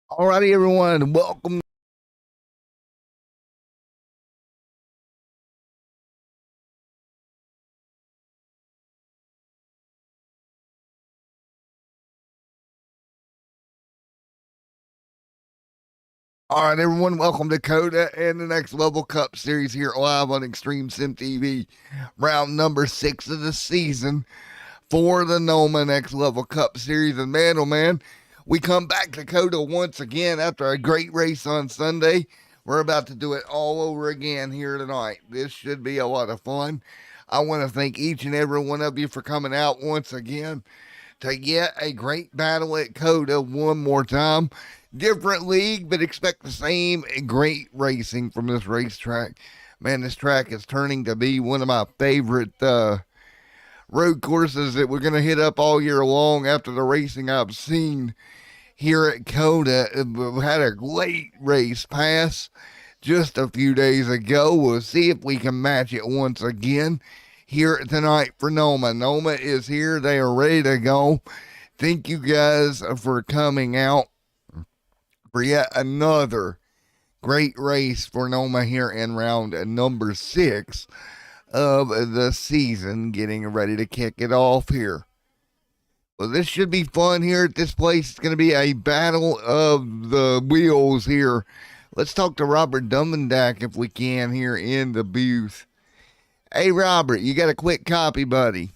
Alrighty, everyone, welcome. All right, everyone, welcome to Cota and the Next Level Cup series here live on Extreme Sim TV. Round number 6 of the season for the Noma Next Level Cup series. And man, oh man, we come back to Cota once again after a great race on Sunday. We're about to do it all over again here tonight. This should be a lot of fun. I want to thank each and every one of you for coming out once again to yet a great battle at Cota one more time. Different league, but expect the same great racing from this racetrack. Man, this track is turning to be one of my favorite road courses that we're going to hit up all year long after the racing I've seen here at Cota. We had a great race pass just a few days ago. We'll see if we can match it once again here tonight for Noma. Noma is here. They are ready to go. Thank you guys for coming out for yet another great race for Noma here in round number 6 of the season, getting ready to kick it off here. Well, this should be fun here at this place. It's going to be a battle of the wheels here. Let's talk to Robert Dummendack if we can here in the booth. Hey, Robert, you got a quick copy, buddy?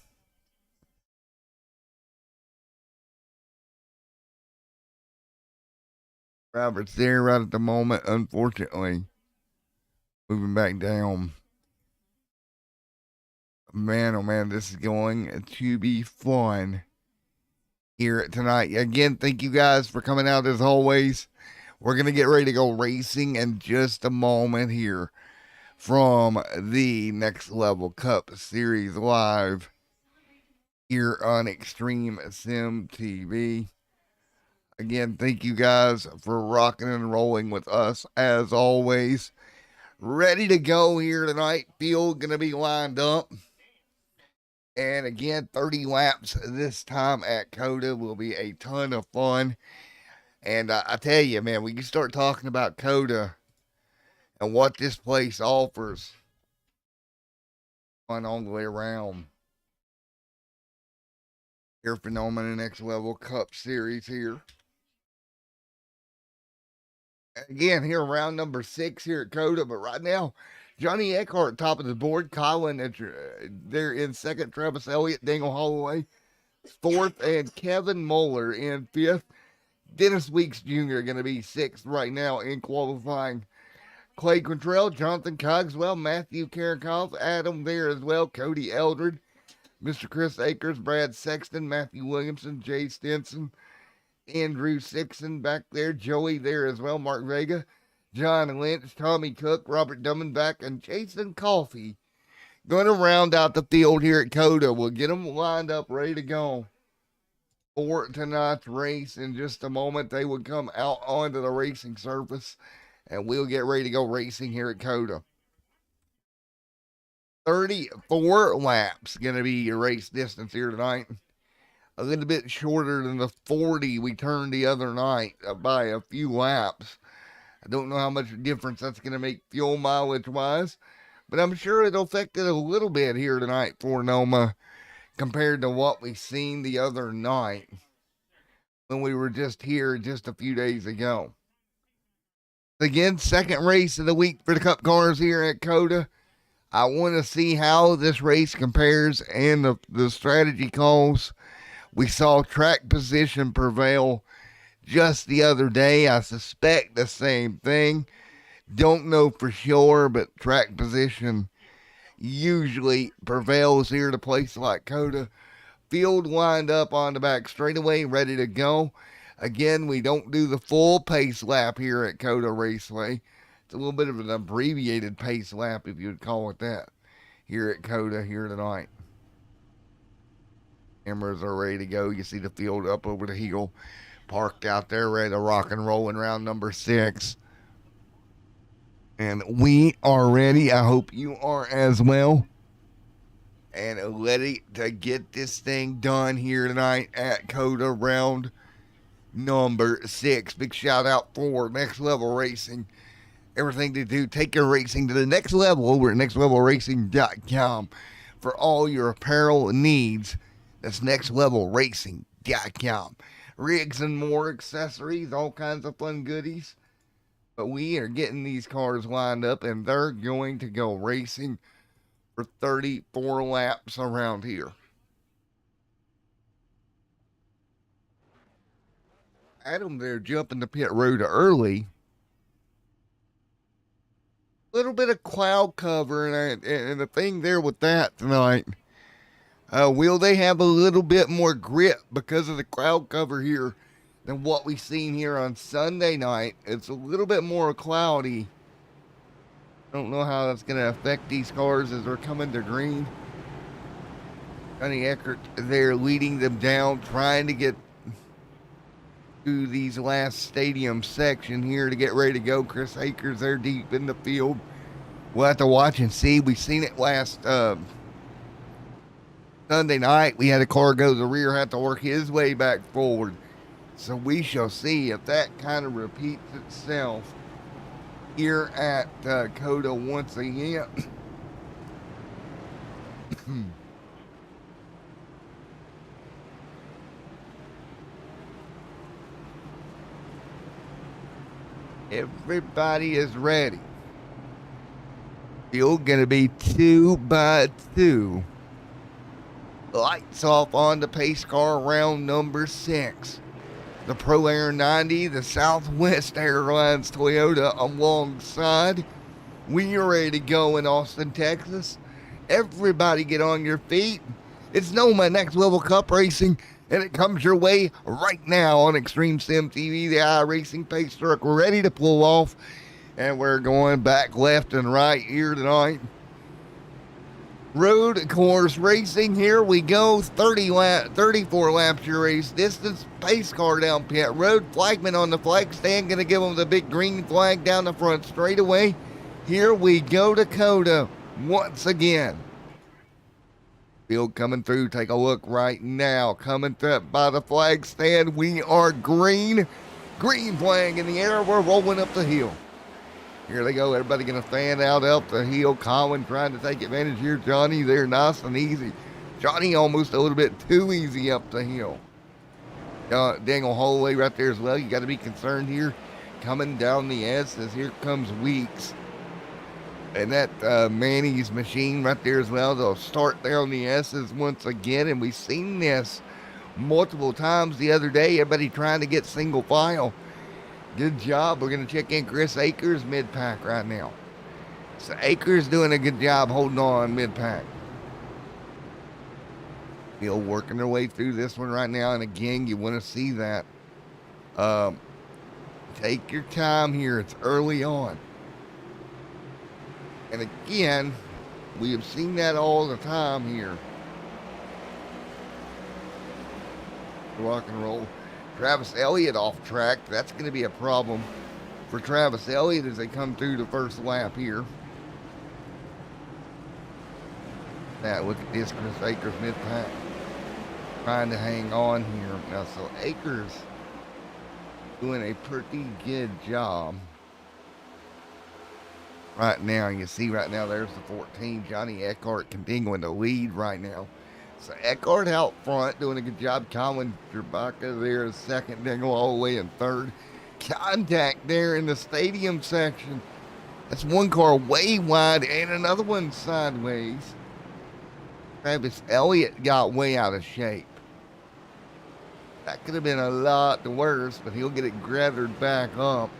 Robert's there right at the moment, unfortunately. Moving back down. Man, oh man, this is going to be fun here tonight. Again, thank you guys for coming out as always. We're going to get ready to go racing in just a moment here from the Next Level Cup Series live here on Extreme Sim TV. Again, thank you guys for rocking and rolling with us as always. Ready to go here tonight. Field going to be lined up. And again, 30 laps this time at Cota will be a ton of fun. And I tell you, man, we can start talking about Cota and what this place offers. Fun all the way around. Here for Noma Next Level Cup Series here. Again, here round number 6 here at Cota, but right now, Johnny Eckhart top of the board, Colin they're in second, Travis Elliott, Daniel Holloway fourth, and Kevin Moeller in fifth. Dennis Weeks Jr. going to be sixth right now in qualifying. Clay Quintrell, Jonathan Cogswell, Matthew Karakoff, Adam there as well, Cody Eldred, Mr. Chris Akers, Brad Sexton, Matthew Williamson, Jay Stinson, Andrew Sixon back there, Joey there as well, Mark Vega, John Lynch, Tommy Cook, Robert Dummenback, and Jason Coffey. Going to round out the field here at Cota. We'll get them lined up, ready to go for tonight's race. In just a moment, they will come out onto the racing surface, and we'll get ready to go racing here at Cota. 34 laps going to be your race distance here tonight. A little bit shorter than the 40 we turned the other night by a few laps. I don't know how much difference that's going to make fuel mileage wise, but I'm sure it'll affect it a little bit here tonight for Noma compared to what we seen the other night when we were just here just a few days ago. Again, second race of the week for the Cup cars here at Cota. I want to see how this race compares and the strategy calls. We saw track position prevail just the other day. I suspect the same thing. Don't know for sure, but track position usually prevails here at a place like Cota. Field lined up on the back straightaway, ready to go. Again, we don't do the full pace lap here at Cota Raceway. It's a little bit of an abbreviated pace lap, if you would call it that, here at Cota here tonight. Cameras are ready to go. You see the field up over the hill, parked out there, ready to rock and roll in round number 6. And we are ready. I hope you are as well. And ready to get this thing done here tonight at Cota round number 6. Big shout out for Next Level Racing. Everything to do, take your racing to the next level over at nextlevelracing.com for all your apparel needs. That's nextlevelracing.com. Rigs and more accessories, all kinds of fun goodies. But we are getting these cars lined up, and they're going to go racing for 34 laps around here. Adam there jumping the pit road early. Little bit of cloud cover, and the thing there with that tonight, will they have a little bit more grip because of the cloud cover here than what we've seen here on Sunday night? It's a little bit more cloudy. I don't know how that's going to affect these cars as they're coming to green. Johnny Eckert there leading them down, trying to get to these last stadium section here to get ready to go. Chris Akers there deep in the field. We'll have to watch and see. We've seen it last Sunday night. We had a car go to the rear, had to work his way back forward. So we shall see if that kind of repeats itself here at Cota once again. Everybody is ready. Field gonna be 2 by 2. Lights off on the pace car, round number 6. The Pro Air 90, the Southwest Airlines Toyota alongside. We are ready to go in Austin, Texas. Everybody get on your feet. It's Noma Next Level Cup Racing, and it comes your way right now on Extreme Sim TV, the iRacing pace truck. We're ready to pull off, and we're going back left and right here tonight. Road course racing, here we go. 34 laps your race distance. Pace car down pit road. Flagman on the flag stand, gonna give them the big green flag down the front straightaway. Here we go to Cota once again. Field coming through, take a look right now. Coming through by the flag stand, we are green. Green flag in the air, we're rolling up the hill. Here they go, everybody gonna fan out up the hill. Colin trying to take advantage here. Johnny there, nice and easy. Johnny almost a little bit too easy up the hill. Daniel Holloway right there as well. You got to be concerned here. Coming down the S as here comes Weeks. And that Manny's machine right there as well. They'll start there on the S's once again. And we've seen this multiple times the other day. Everybody trying to get single file. Good job. We're going to check in Chris Akers mid-pack right now. So Akers doing a good job holding on mid-pack. Still working their way through this one right now. And again, you want to see that. Take your time here. It's early on. And again, we have seen that all the time here. Rock and roll. Travis Elliott off track. That's going to be a problem for Travis Elliott as they come through the first lap here. Now look at this, Chris Akers mid-pack. Trying to hang on here. Now, so Akers doing a pretty good job. Right now, you see right now, there's the 14. Johnny Eckhart continuing to lead right now. So Eckhart out front, doing a good job. Colin Trebaka there is second. They go all the way in third. Contact there in the stadium section. That's one car way wide and another one sideways. Travis Elliott got way out of shape. That could have been a lot worse, but he'll get it gathered back up.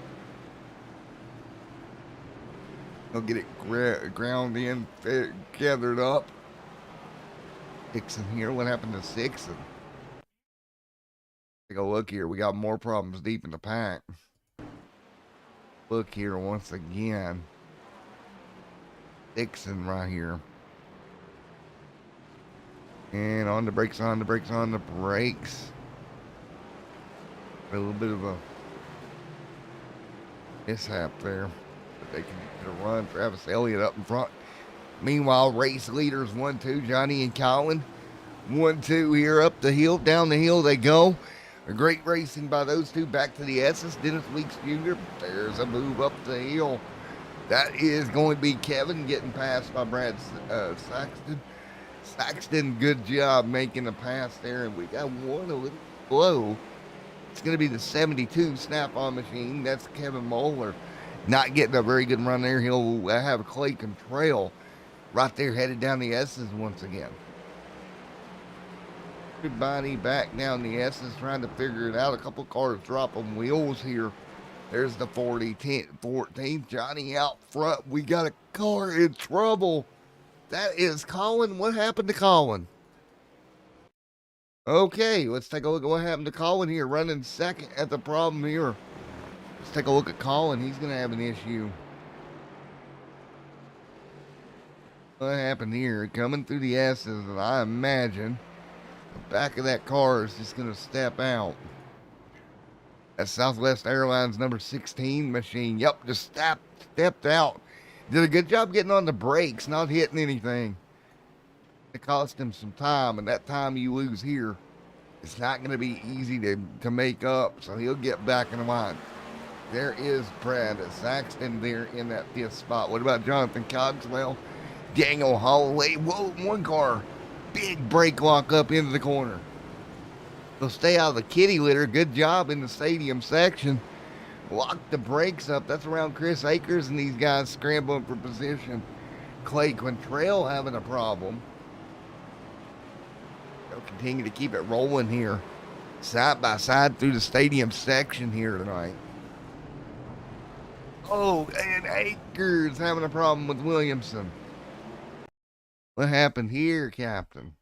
He'll get it ground in, gathered up. Dixon here. What happened to Dixon? Take a look here. We got more problems deep in the pack. Look here once again. Dixon right here. And on the brakes, on the brakes, on the brakes. A little bit of a mishap there. But they can get a run. Travis Elliott up in front. Meanwhile, race leaders 1-2, Johnny and Colin. 1-2 here up the hill, down the hill they go. A great racing by those two. Back to the S's. Dennis Weeks Jr. There's a move up the hill. That is going to be Kevin getting passed by Brad Saxton. Saxton, good job making the pass there. And we got one a little low. It's going to be the 72 snap-on machine. That's Kevin Moeller. Not getting a very good run there. He'll have a Clay Trail right there headed down the S's once again. Everybody back down the S's trying to figure it out. A couple cars dropping wheels here. There's the 14th. Johnny out front. We got a car in trouble. That is Colin. What happened to Colin? Okay, let's take a look at what happened to Colin here. Running second at the problem here. Let's take a look at Colin. He's going to have an issue. What happened here? Coming through the S's, and I imagine the back of that car is just going to step out. That's Southwest Airlines number 16 machine. Yep, just stepped out. Did a good job getting on the brakes, not hitting anything. It cost him some time, and that time you lose here, it's not going to be easy to make up, so he'll get back in the line. There is Brad Saxton there in that fifth spot. What about Jonathan Cogswell? Daniel Holloway. Whoa, one car. Big brake lock up into the corner. They'll stay out of the kitty litter. Good job in the stadium section. Lock the brakes up. That's around Chris Akers and these guys scrambling for position. Clay Quintrell having a problem. They'll continue to keep it rolling here. Side by side through the stadium section here tonight. Oh, and Akers having a problem with Williamson. What happened here, Captain?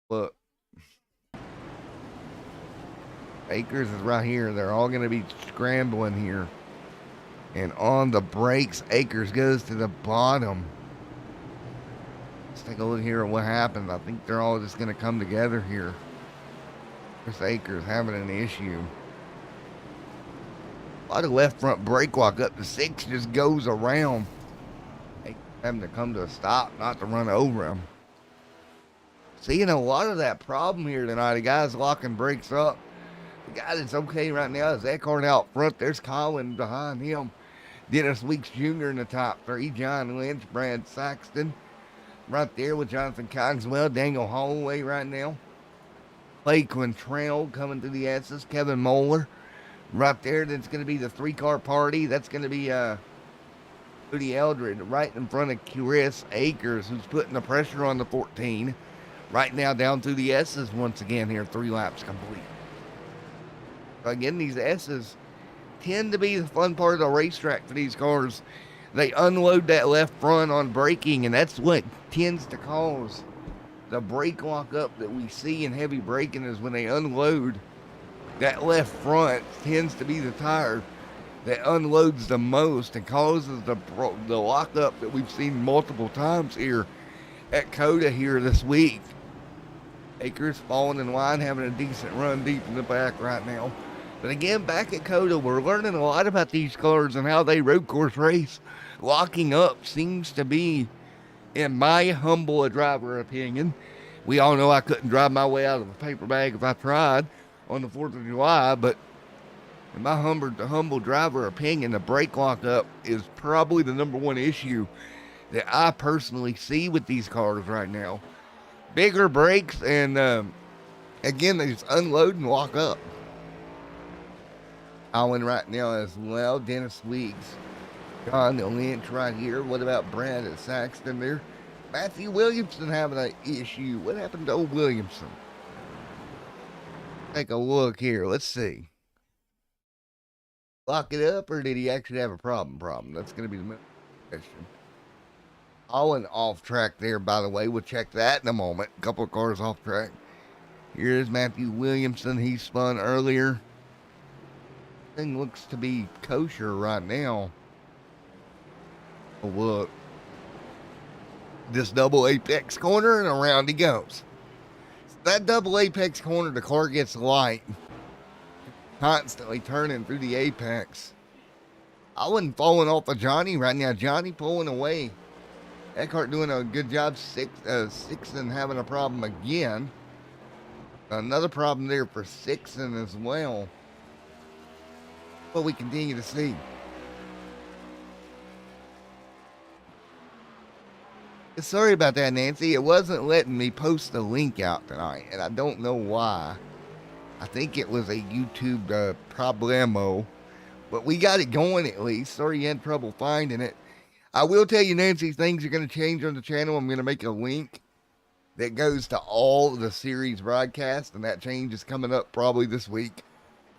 Look. Akers is right here. They're all going to be scrambling here. And on the brakes, Akers goes to the bottom. Let's take a look here at what happened. I think they're all just going to come together here. Chris Akers having an issue. A lot of left front brake lock up to 6 just goes around. Having to come to a stop, not to run over him. Seeing a lot of that problem here tonight. The guy's locking brakes up. The guy that's okay right now is Eckhart out front. There's Colin behind him. Dennis Weeks Jr. in the top 3. John Lynch, Brad Saxton. Right there with Jonathan Cogswell. Daniel Holloway right now. Clay Quintrell coming to the S's. Kevin Moeller. Right there, that's going to be the 3-car party. That's going to be Cody Eldred right in front of Chris Akers, who's putting the pressure on the 14. Right now down through the S's once again here. 3 laps complete. Again, these S's tend to be the fun part of the racetrack for these cars. They unload that left front on braking, and that's what tends to cause the brake lock up that we see in heavy braking is when they unload. That left front tends to be the tire that unloads the most and causes the lockup that we've seen multiple times here at Cota here this week. Akers falling in line, having a decent run deep in the back right now. But again, back at Cota, we're learning a lot about these cars and how they road course race. Locking up seems to be, in my humble driver opinion, we all know I couldn't drive my way out of a paper bag if I tried on the 4th of July, but in my humble driver opinion, the brake lockup is probably the #1 issue that I personally see with these cars right now. Bigger brakes, and again, they just unload and lock up. Colin right now as well. Dennis Weeks. John Lynch right here. What about Brad at Saxton there? Matthew Williamson having an issue. What happened to old Williamson? Take a look here. Let's see. Lock it up, or did he actually have a problem? That's going to be the question. Colin off track there, by the way. We'll check that in a moment. A couple of cars off track. Here's Matthew Williamson. He spun earlier. Thing looks to be kosher right now. Oh, look. This double apex corner, and around he goes. That double apex corner, the car gets light. Constantly turning through the apex. I wasn't falling off of Johnny right now. Johnny pulling away. Eckhart doing a good job. Six and having a problem again. Another problem there for Sixon as well. What we continue to see. Sorry about that, Nancy. It wasn't letting me post the link out tonight, and I don't know why. I think it was a YouTube problemo, but we got it going at least. Sorry you had trouble finding it. I will tell you, Nancy, things are going to change on the channel. I'm going to make a link that goes to all the series broadcasts, and that change is coming up probably this week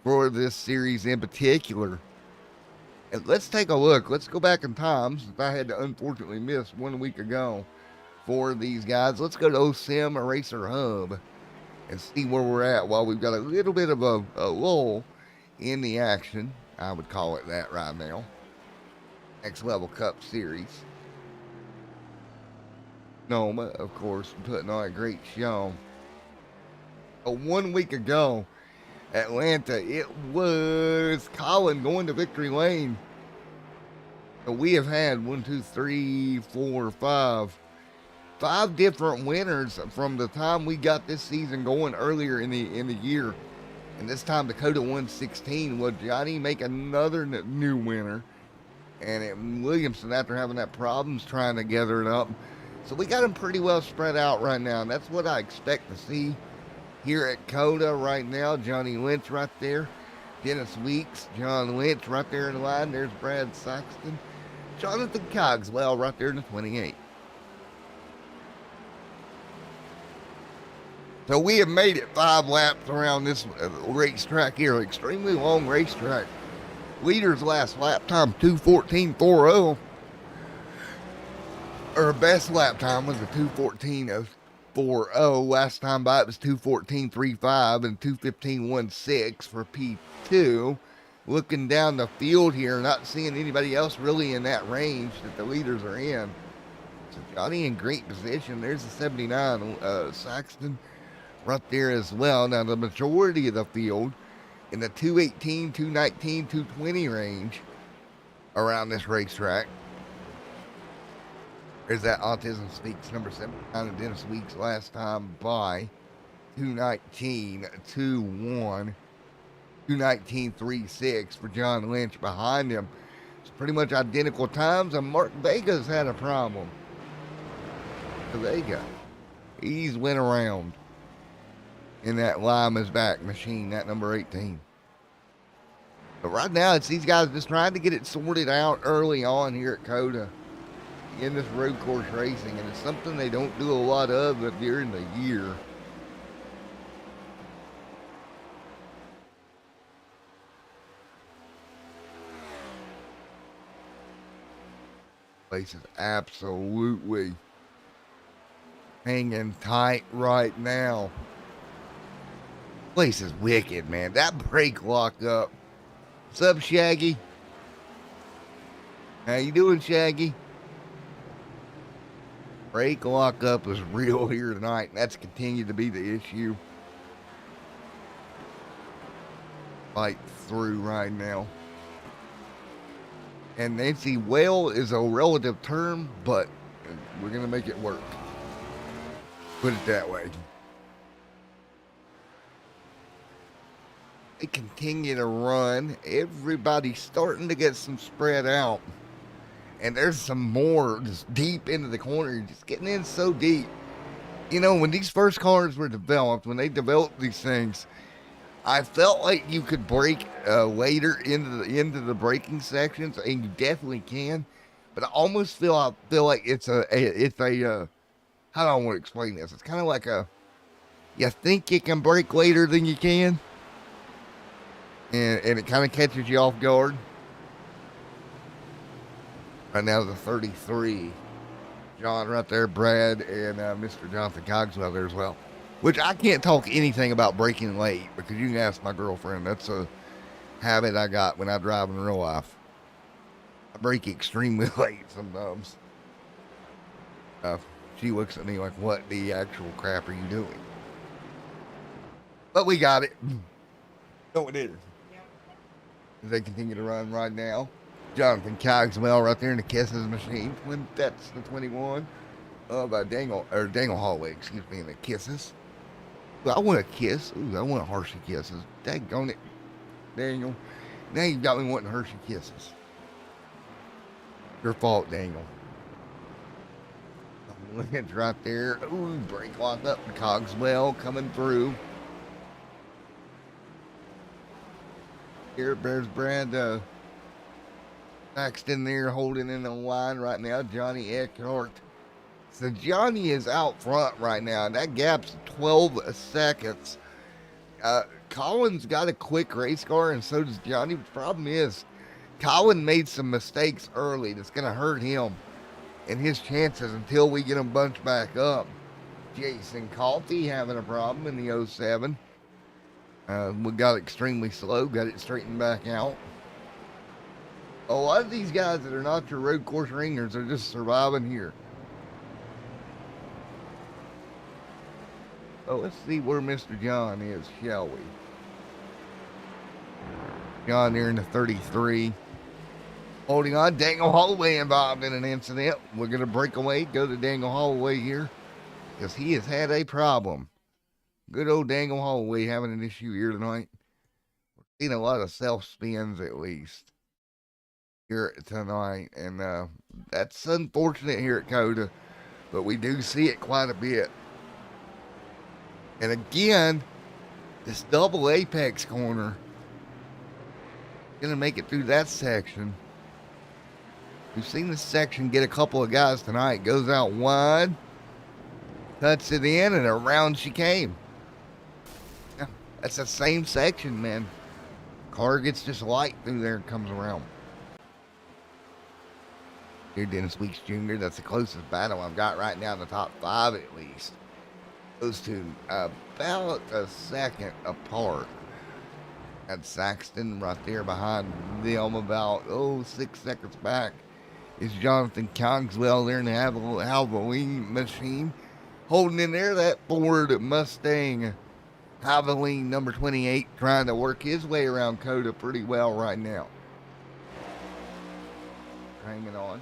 for this series in particular. And let's take a look. Let's go back in time, since I had to unfortunately miss 1 week ago for these guys. Let's go to OSIM Eraser Hub and see where we're at while we've got a little bit of a lull in the action. I would call it that right now. Next Level Cup Series. Noma, of course, putting on a great show. 1 week ago, Atlanta, it was Colin going to victory lane. So we have had 5 different winners from the time we got this season going earlier in the year. And this time the Cota 116 was Johnny make another new winner. And Williamson, after having that problems trying to gather it up. So we got them pretty well spread out right now. And that's what I expect to see here at Cota right now. Johnny Lynch right there. Dennis Weeks, John Lynch right there in the line. There's Brad Saxton. Jonathan Cogswell right there in the 28. So we have made it 5 laps around this racetrack here. Extremely long racetrack. Leader's last lap time, 2:14.40. Or best lap time was a 2:14.40. Last time by it was 2:14.35 and 2:15.16 for P2. Looking down the field here, not seeing anybody else really in that range that the leaders are in. So Johnny in great position. There's the 79, Saxton right there as well. Now the majority of the field in the 218, 219, 220 range around this racetrack. There's that Autism Speaks number 79 of Dennis Weeks last time by 219, 2-1, 219.36 for John Lynch behind him. It's pretty much identical times, and Mark Vega's had a problem. Vega, he's went around in that Lima's back machine, that number 18. But right now, it's these guys just trying to get it sorted out early on here at Cota in this road course racing, and it's something they don't do a lot of during the year. Place is absolutely hanging tight right now. Place is wicked, man. That brake lock up. What's up, Shaggy? How you doing, Shaggy? Brake lock up is real here tonight, and that's continued to be the issue. Fight through right now. And Nancy, well is a relative term, but we're going to make it work. Put it that way. They continue to run. Everybody's starting to get some spread out. And there's some more just deep into the corner, just getting in so deep. You know, when these first cars were developed, when they developed these things, I felt like you could brake later into the braking sections, and you definitely can. But I almost feel like it's a how do I want to explain this? It's kind of like you think you can brake later than you can, and it kind of catches you off guard. Right now the 33, John right there, Brad, and Mr. Jonathan Cogswell there as well. Which I can't talk anything about braking late, because you can ask my girlfriend. That's a habit I got when I drive in real life. I brake extremely late sometimes. She looks at me like, what the actual crap are you doing? But we got it. No, we did. As they continue to run right now. Jonathan Cogswell right there in the Kisses machine. That's the 21 of Dangle Hallway, excuse me, in the Kisses. Ooh, I want a kiss. Ooh, I want Hershey kisses. Daggone it, Daniel. Now you got me wanting Hershey kisses. Your fault, Daniel. It's right there. Ooh, brake locked up. Cogswell coming through. Here, there's Brad Paxton there holding in the line right now. Johnny Eckhart. So Johnny is out front right now. That gap's 12 seconds. Colin's got a quick race car, and so does Johnny. The problem is, Colin made some mistakes early that's going to hurt him and his chances until we get him bunched back up. Jason Calty having a problem in the 07. We got extremely slow, got it straightened back out. A lot of these guys that are not your road course ringers are just surviving here. Oh, let's see where Mr. John is, shall we? John there in the 33. Holding on, Daniel Holloway involved in an incident. We're going to break away, go to Daniel Holloway here, because he has had a problem. Good old Daniel Holloway having an issue here tonight. We're seeing a lot of self-spins, at least, here tonight. And that's unfortunate here at Cota, but we do see it quite a bit. And again, this double apex corner, going to make it through that section. We've seen this section get a couple of guys tonight. Goes out wide, cuts it in, and around she came. Yeah, that's the same section, man. Car gets just light through there and comes around. Here, Dennis Weeks Jr., that's the closest battle I've got right now in the top 5 at least. Those two about a second apart. Got Saxton right there behind them about 6 seconds back. Is Jonathan Cogswell there in the Halloween machine. Holding in there that Ford Mustang Halloween number 28, trying to work his way around Cota pretty well right now. Hanging on.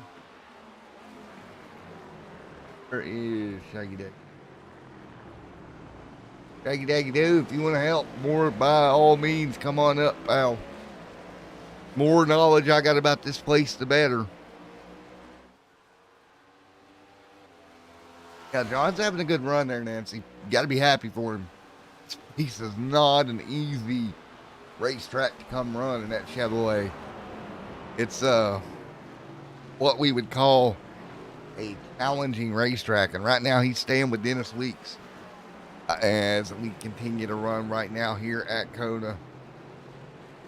There is Shaggy Day. Shaggy Daggy Doo, if you want to help more, by all means, come on up, pal. More knowledge I got about this place, the better. Yeah, John's having a good run there, Nancy. You got to be happy for him. This piece is not an easy racetrack to come run in that Chevrolet. It's what we would call a challenging racetrack, and right now he's staying with Dennis Weeks as we continue to run right now here at Cota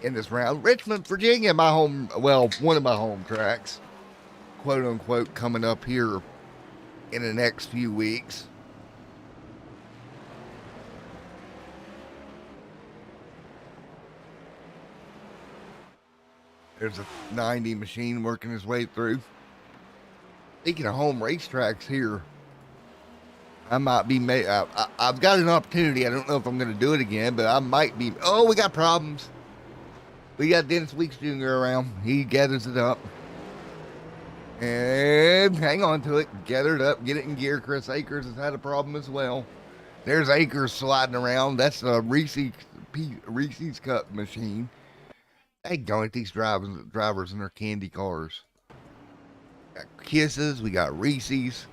in this round. Richmond, Virginia, one of my home tracks, quote unquote, coming up here in the next few weeks. There's a 90 machine working his way through. Speaking of home racetracks here, I might be I've got an opportunity. I don't know if I'm going to do it again, but I might be. Oh, we got problems. We got Dennis Weeks Jr. around. He gathers it up. And hang on to it. Gather it up. Get it in gear. Chris Akers has had a problem as well. There's Akers sliding around. That's a Reese's Cup machine. They go at these drivers in their candy cars. Got Kisses. We got Reese's.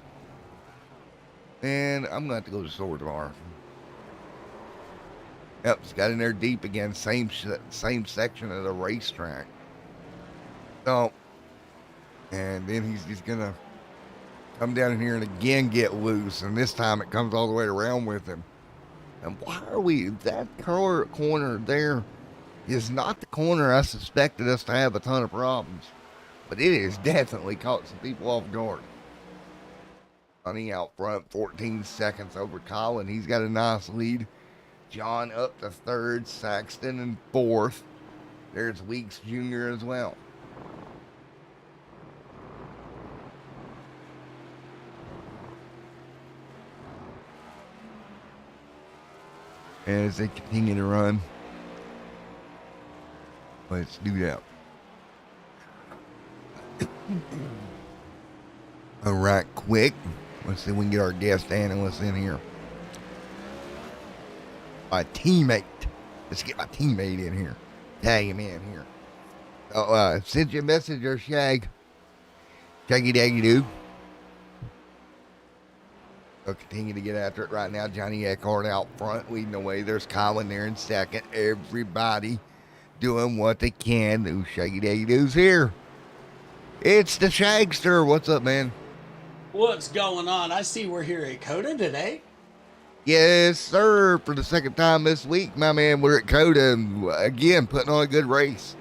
And I'm going to have to go to the store tomorrow. Yep, it's got in there deep again. Same section of the racetrack. So, and then he's just going to come down in here and again get loose. And this time it comes all the way around with him. And why are we, that corner there is not the corner I suspected us to have a ton of problems. But it has definitely caught some people off guard. Johnny out front, 14 seconds over Colin. He's got a nice lead. John up to third, Saxton in fourth. There's Weeks Jr. as well. As they continue to run. Let's do that. All right, quick. Let's see if we can get our guest analyst in here. My teammate. Let's get my teammate in here. Tag him in here. Oh, sent you a message there, Shag. Shaggy Daggy Doo. We'll continue to get after it right now. Johnny Eckhart out front, leading the way. There's Colin there in second. Everybody doing what they can. Ooh, Shaggy Daggy Doo's here. It's the Shagster. What's up, man? What's going on? I see we're here at Cota today. Yes, sir. For the second time this week, my man, we're at Cota and again putting on a good race.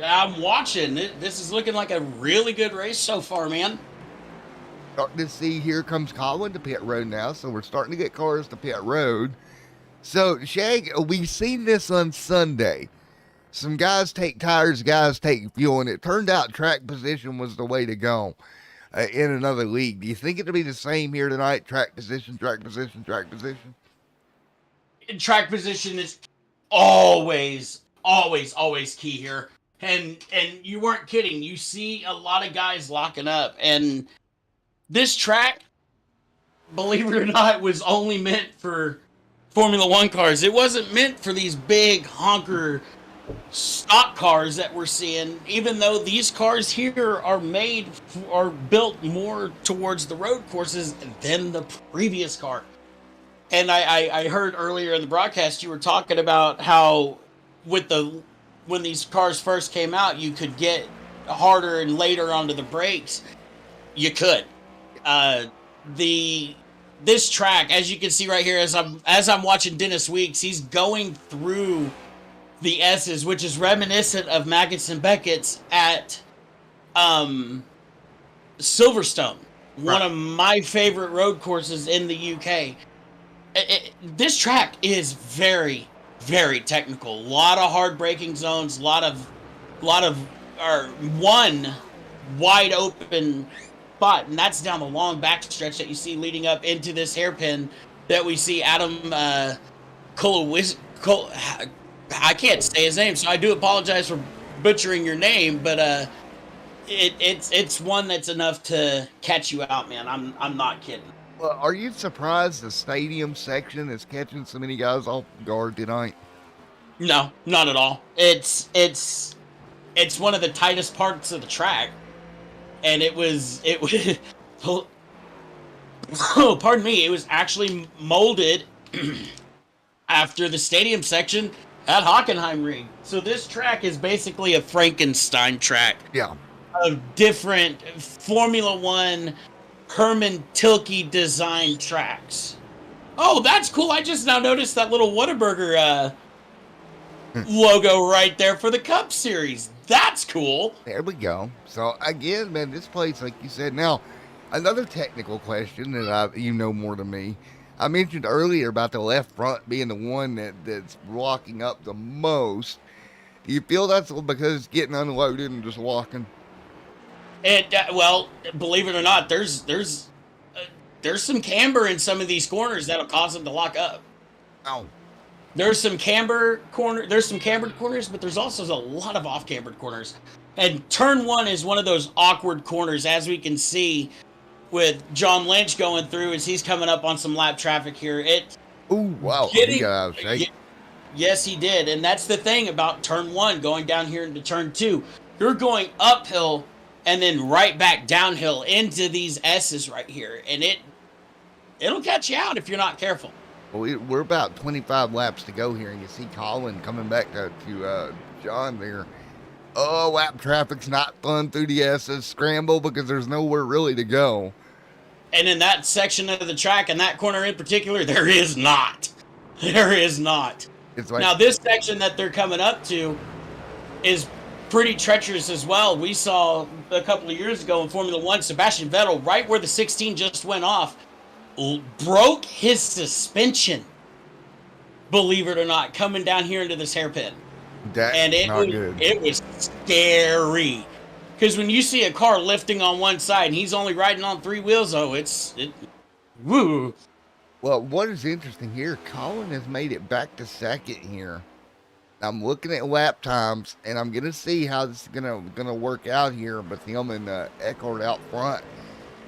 I'm watching. This is looking like a really good race so far, man. Starting to see here comes Colin to pit road now, so we're starting to get cars to pit road. So, Shag, we've seen this on Sunday. Some guys take tires, guys take fuel, and it turned out track position was the way to go in another league. Do you think it'll be the same here tonight? Track position, track position, track position? Track position is always key here. And you weren't kidding. You see a lot of guys locking up. And this track, believe it or not, was only meant for Formula One cars. It wasn't meant for these big honker stock cars that we're seeing, even though these cars here are built more towards the road courses than the previous car. And I heard earlier in the broadcast you were talking about how when these cars first came out, you could get harder and later onto the brakes. You could. This track, as you can see right here, as I'm watching Dennis Weeks, he's going through the S's, which is reminiscent of Maggots and Beckett's at Silverstone, one of my favorite road courses in the UK. This track is very, very technical. A lot of hard braking zones, a lot of one wide open spot, and that's down the long backstretch that you see leading up into this hairpin that we see Adam I can't say his name, so I do apologize for butchering your name, but it's one that's enough to catch you out, man. I'm not kidding. Well, are you surprised the stadium section is catching so many guys off guard tonight? No, not at all. It's one of the tightest parts of the track, and it was oh, pardon me, it was actually molded after the stadium section at Hockenheimring. So this track is basically a Frankenstein track. Yeah. Of different Formula One Herman Tilke design tracks. Oh, that's cool. I just now noticed that little Whataburger logo right there for the Cup Series. That's cool. There we go. So again, man, this place, like you said, now another technical question that you know more than me. I mentioned earlier about the left front being the one that's blocking up the most. Do you feel that's because it's getting unloaded and just walking? Well, believe it or not, there's some camber in some of these corners that'll cause them to lock up. Oh. There's some cambered corners, but there's also a lot of off-cambered corners. And turn one is one of those awkward corners, as we can see with John Lynch going through as he's coming up on some lap traffic here. Ooh, wow. He got out of shape. Yes, he did. And that's the thing about turn one, going down here into turn two. You're going uphill and then right back downhill into these S's right here. And it'll catch you out if you're not careful. Well, we're about 25 laps to go here, and you see Colin coming back to John there. Oh, lap traffic's not fun through the S's. Scramble because there's nowhere really to go. And in that section of the track, and that corner in particular, there is not. There is not. It's like, now, this section that they're coming up to is pretty treacherous as well. We saw a couple of years ago in Formula One, Sebastian Vettel, right where the 16 just went off, broke his suspension, believe it or not, coming down here into this hairpin. It was scary. Because when you see a car lifting on one side and he's only riding on three wheels, woo. Well, what is interesting here, Colin has made it back to second here. I'm looking at lap times, and I'm going to see how this is gonna work out here with him and Eckhart out front.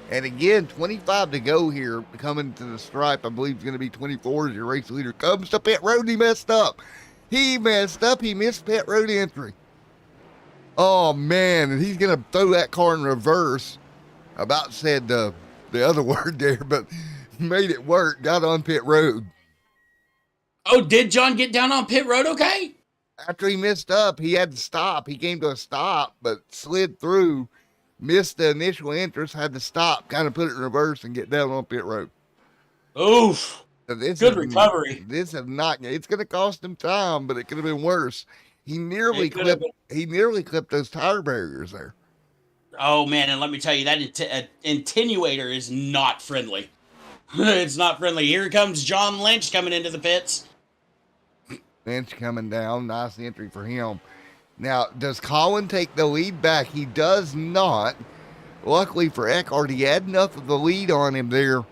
And again, 25 to go here, coming to the stripe. I believe it's going to be 24 as your race leader comes to pit road. He messed up. He messed up. He missed pit road entry. Oh, man. And he's going to throw that car in reverse. About said the other word there, but made it work. Got on pit road. Oh, did John get down on pit road okay? After he messed up, he had to stop. He came to a stop, but slid through. Missed the initial entrance, had to stop, kind of put it in reverse and get down on pit road. Oof. So Good recovery. This is not, it's going to cost him time, but it could have been worse. He nearly clipped those tire barriers there. Oh, man, and let me tell you, that attenuator is not friendly. It's not friendly. Here comes John Lynch coming into the pits. Lynch coming down. Nice entry for him. Now, does Colin take the lead back? He does not. Luckily for Eckhart, he had enough of the lead on him there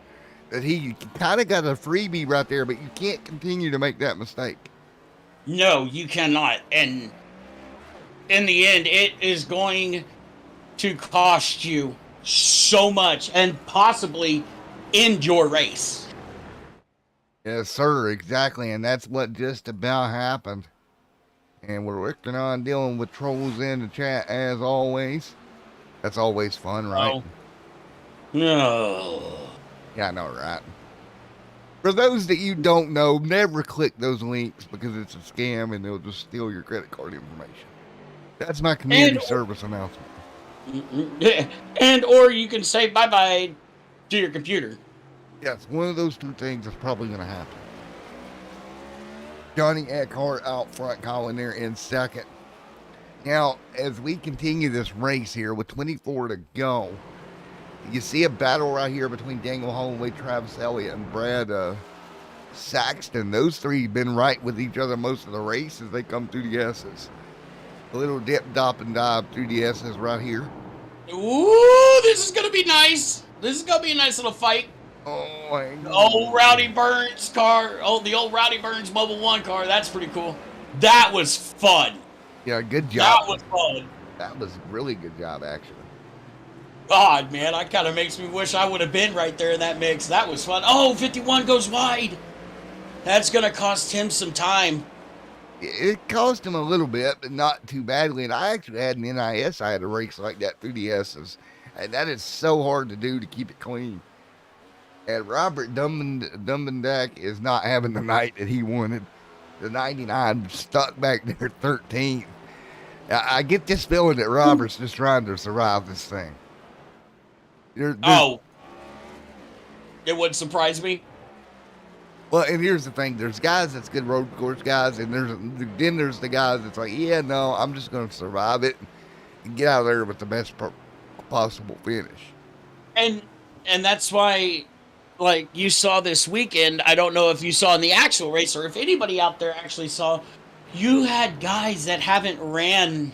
that he kind of got a freebie right there, but you can't continue to make that mistake. No, you cannot. And in the end, it is going to cost you so much and possibly end your race. Yes, sir, exactly. And that's what just about happened. And we're working on dealing with trolls in the chat as always. That's always fun, right? Oh. No. Yeah, I know, right? For those that you don't know, never click those links because it's a scam and they'll just steal your credit card information. That's my community service announcement. And or you can say bye-bye to your computer. Yes, one of those two things is probably going to happen. Johnny Eckhart out front, Colin there in second. Now, as we continue this race here with 24 to go, you see a battle right here between Daniel Holloway, Travis Elliott, and Brad Saxton. Those three have been right with each other most of the race as they come through the S's. A little dip, dop, and dive through the S's right here. Ooh, this is going to be nice. This is going to be a nice little fight. Oh, the old Rowdy Burns car. Oh, the old Rowdy Burns Mobile 1 car. That's pretty cool. That was fun. Yeah, good job. That was fun. That was a really good job, actually. God, man, that kind of makes me wish I would have been right there in that mix. That was fun. Oh, 51 goes wide. That's going to cost him some time. It cost him a little bit, but not too badly. And I actually had an NIS. I had a race like that through the S's. And that is so hard to do to keep it clean. And Robert Dumbendak is not having the night that he wanted. The 99 stuck back there 13th. I get this feeling that Robert's just trying to survive this thing. It wouldn't surprise me. Well, and here's the thing. There's guys that's good road course guys, and there's the guys that's like, yeah, no, I'm just going to survive it and get out of there with the best possible finish. And that's why, like, you saw this weekend, I don't know if you saw in the actual race or if anybody out there actually saw, you had guys that haven't ran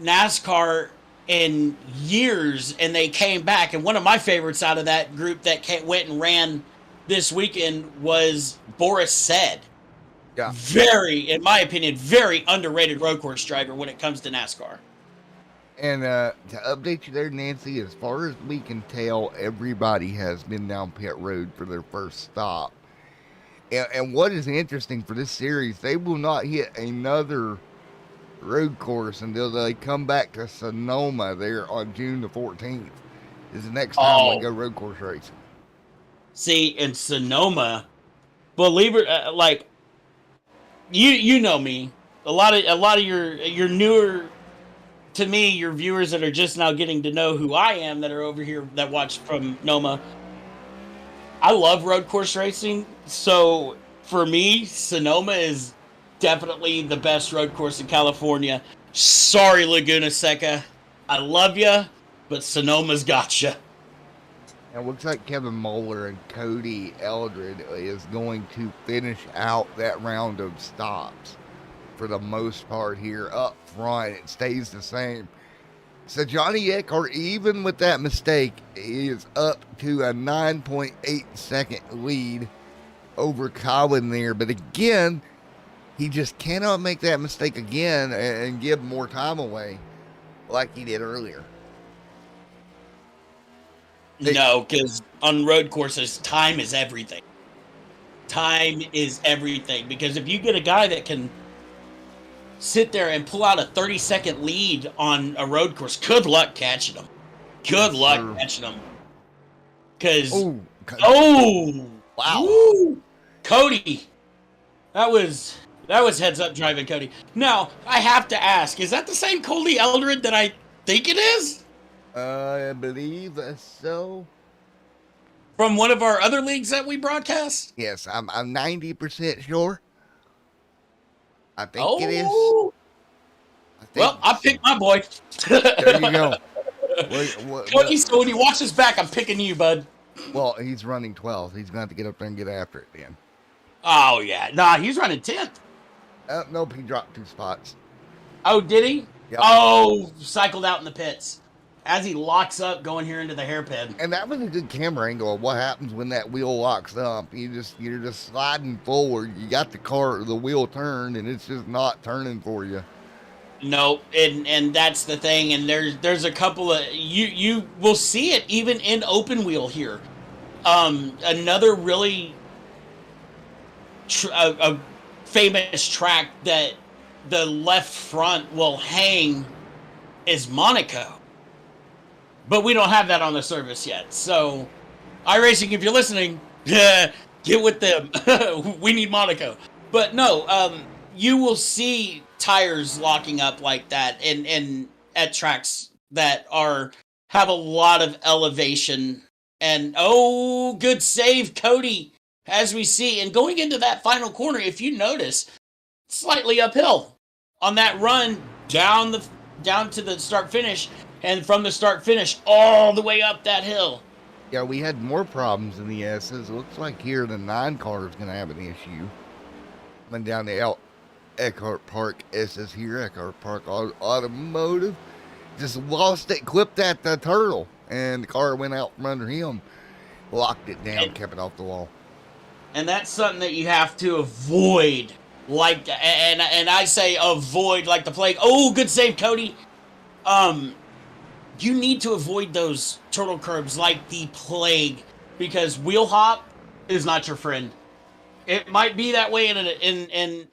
NASCAR in years, and they came back. And one of my favorites out of that group that went and ran this weekend was Boris Said. Yeah. Very, in my opinion, very underrated road course driver when it comes to NASCAR. And to update you there, Nancy, as far as we can tell, everybody has been down pit road for their first stop. And what is interesting for this series, they will not hit another road course until they come back to Sonoma there on June the 14th. Is the next time they go road course racing. See, in Sonoma, believe it, like, you know me. A lot of your newer, to me, your viewers that are just now getting to know who I am that are over here that watch from Noma. I love road course racing, so for me, Sonoma is definitely the best road course in California. Sorry, Laguna Seca. I love you, but Sonoma's got you. It looks like Kevin Moeller and Cody Eldred is going to finish out that round of stops for the most part here up front. It stays the same. So Johnny Eckhart, even with that mistake, is up to a 9.8 second lead over Colin there. But again, he just cannot make that mistake again and give more time away like he did earlier. No, because on road courses, time is everything. Time is everything. Because if you get a guy that can sit there and pull out a 30-second lead on a road course, good luck catching them. Good luck catching them. Because, wow. Woo, Cody, that was heads up driving, Cody. Now, I have to ask, is that the same Cody Eldred that I think it is? I believe so. From one of our other leagues that we broadcast? Yes, I'm 90% sure. I think it is. Well, I picked my boy. There you go. Cody, so when you watch this back, I'm picking you, bud. Well, he's running 12th. He's going to have to get up there and get after it then. Oh, yeah. Nah, he's running 10th. Nope, he dropped 2 spots. Oh, did he? Yep. Oh, cycled out in the pits. As he locks up going here into the hairpin. And that was a good camera angle of what happens when that wheel locks up. You're just sliding forward. You got the wheel turned, and it's just not turning for you. No, and that's the thing. And there's a couple of you will see it even in open wheel here. Another really a famous track that the left front will hang is Monaco. But we don't have that on the service yet. So, iRacing, if you're listening, get with them. We need Monaco. But no, you will see tires locking up like that and at tracks that have a lot of elevation. And good save, Cody, as we see. And going into that final corner, if you notice, slightly uphill on that run down to the start finish. And from the start finish all the way up that hill. Yeah, we had more problems in the S's. It looks like here the 9 car is going to have an issue. Went down the Eckhart Park S's here, Eckhart Park Automotive. Just lost it, clipped at the turtle, and the car went out from under him, locked it down, kept it off the wall. And that's something that you have to avoid, and I say avoid like the plague. Oh, good save, Cody. You need to avoid those turtle curbs like the plague because wheel hop is not your friend. It might be that way in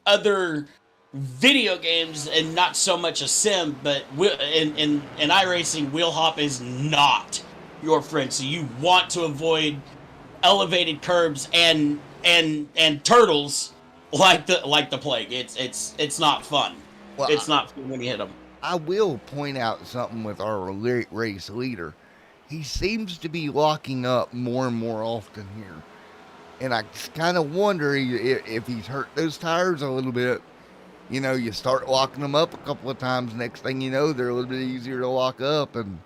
other video games and not so much a sim, but in iRacing, wheel hop is not your friend. So you want to avoid elevated curbs and turtles like the plague. It's not fun. Well, it's not fun when you hit them. I will point out something with our race leader. He seems to be locking up more and more often here. And I just kind of wonder if he's hurt those tires a little bit. You know, you start locking them up a couple of times. Next thing you know, they're a little bit easier to lock up. And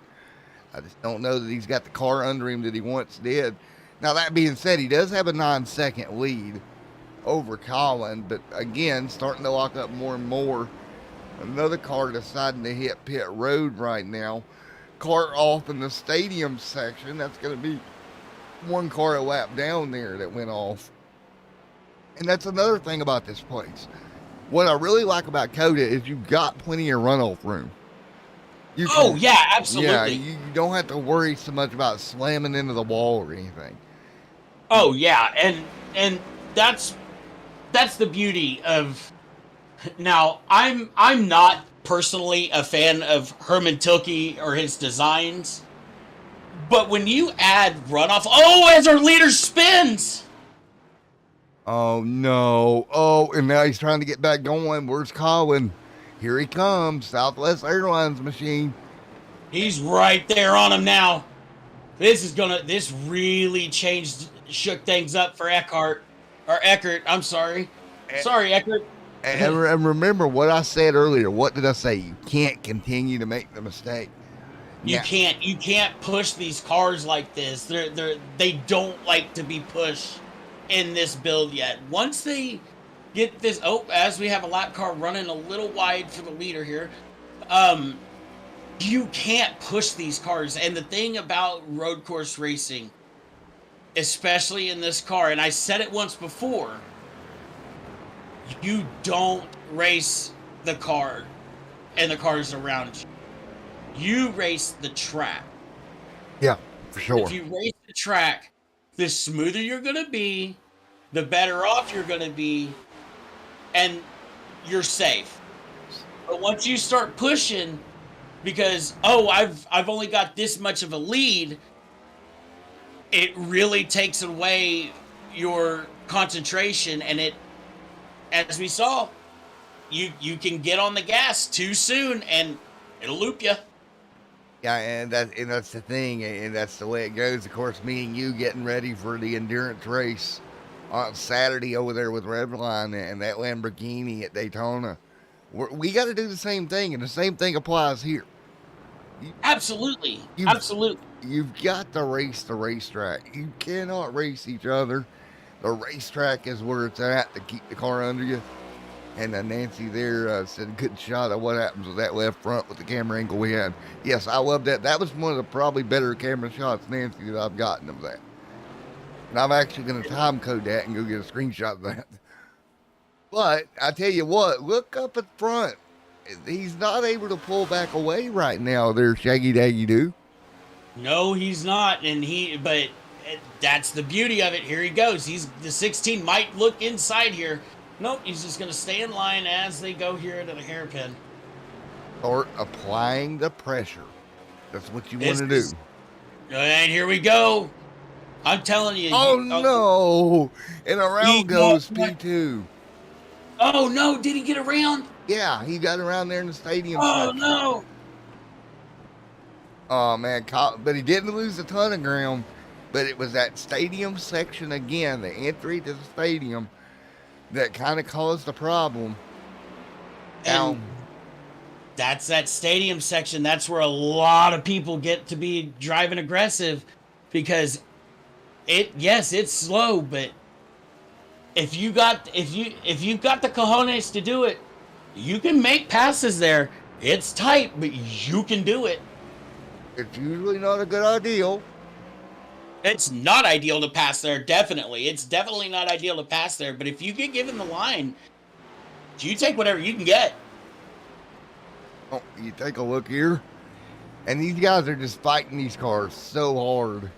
I just don't know that he's got the car under him that he once did. Now, that being said, he does have a 9-second lead over Colin. But again, starting to lock up more and more. Another car deciding to hit pit road right now. Car off in the stadium section. That's going to be one car a lap down there that went off. And that's another thing about this place. What I really like about Cota is you've got plenty of runoff room. Yeah, absolutely. Yeah, you don't have to worry so much about slamming into the wall or anything. Oh yeah, and that's the beauty of. Now, I'm not personally a fan of Herman Tilke or his designs, but when you add runoff, as our leader spins! Oh, no. Oh, and now he's trying to get back going. Where's Colin? Here he comes, Southwest Airlines machine. He's right there on him now. This really shook things up for Eckert, I'm sorry. Sorry, Eckert. And remember what I said earlier. What did I say? You can't continue to make the mistake. You can't push these cars like this. They don't like to be pushed in this build yet. Once they get this, as we have a lap car running a little wide for the leader here, you can't push these cars. And the thing about road course racing, especially in this car, and I said it once before, you don't race the car and the cars around you. You race the track. Yeah. For sure. If you race the track, the smoother you're going to be, the better off you're going to be, and you're safe. But once you start pushing, because I've only got this much of a lead, it really takes away your concentration, and it, as we saw, you can get on the gas too soon and it'll loop you. Yeah, and that's the thing, and that's the way it goes. Of course, me and you getting ready for the endurance race on Saturday over there with Redline and that Lamborghini at Daytona. We got to do the same thing, and the same thing applies here. Absolutely. You've got to race the racetrack. You cannot race each other. The racetrack is where it's at to keep the car under you. And Nancy there said, good shot of what happens with that left front with the camera angle we had. Yes, I love that. That was one of the probably better camera shots, Nancy, that I've gotten of that. And I'm actually going to time code that and go get a screenshot of that. But I tell you what, look up at front. He's not able to pull back away right now there, Shaggy Daggy Doo. No, he's not. But that's the beauty of it. Here he goes. The 16 might look inside here. Nope, he's just going to stay in line as they go here to the hairpin. Start applying the pressure. That's what you want to do. And here we go. I'm telling you. Oh, no. And around goes P2. Oh, no. Did he get around? Yeah, he got around there in the stadium. Oh, no. Oh, man. But he didn't lose a ton of ground. But it was that stadium section again, the entry to the stadium, that kind of caused the problem. And that's that stadium section. That's where a lot of people get to be driving aggressive, because it's slow, but if you got the cojones to do it, you can make passes there. It's tight, but you can do it. It's usually not a good idea. It's not ideal to pass there, definitely. It's definitely not ideal to pass there, but if you get given the line, you take whatever you can get. Oh, you take a look here, and these guys are just fighting these cars so hard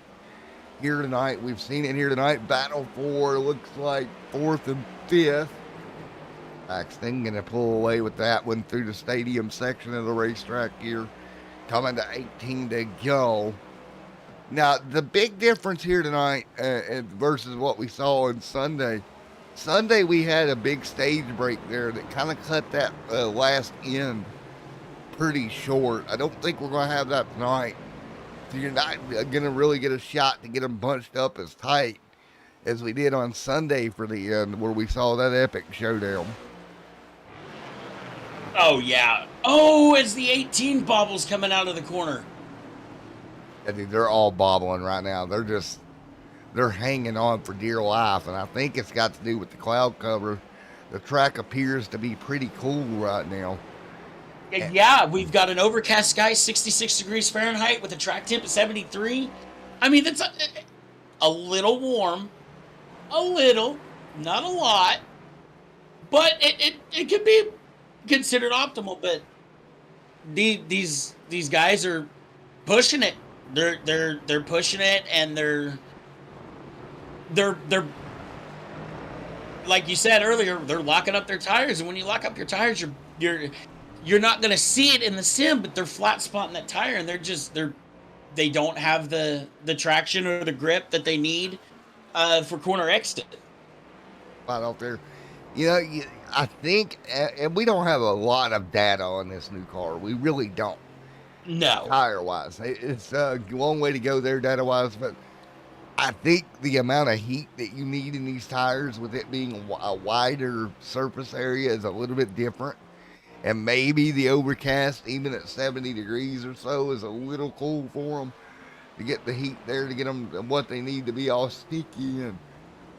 here tonight. We've seen it here tonight. Battle for, looks like 4th and 5th. Paxton going to pull away with that one through the stadium section of the racetrack here. Coming to 18 to go. Now, the big difference here tonight versus what we saw on Sunday. Sunday, we had a big stage break there that kind of cut that last end pretty short. I don't think we're going to have that tonight. So you're not going to really get a shot to get them bunched up as tight as we did on Sunday for the end, where we saw that epic showdown. Oh, yeah. Oh, it's the 18 bobbles coming out of the corner. I mean, they're all bobbling right now. They're hanging on for dear life, and I think it's got to do with the cloud cover. The track appears to be pretty cool right now. Yeah, we've got an overcast sky, 66 degrees Fahrenheit, with a track temp at 73. I mean, that's a little warm. A little, not a lot. But it could be considered optimal. But these guys are pushing it. They're pushing it, and they're like you said earlier, they're locking up their tires. And when you lock up your tires, you're not going to see it in the sim, but they're flat spotting that tire, and they don't have the traction or the grip that they need for corner exit. Right out there. You know, I think, and we don't have a lot of data on this new car. We really don't. No. Tire-wise. It's a long way to go there data-wise, but I think the amount of heat that you need in these tires, with it being a wider surface area, is a little bit different. And maybe the overcast, even at 70 degrees or so, is a little cool for them to get the heat there, to get them what they need to be all sticky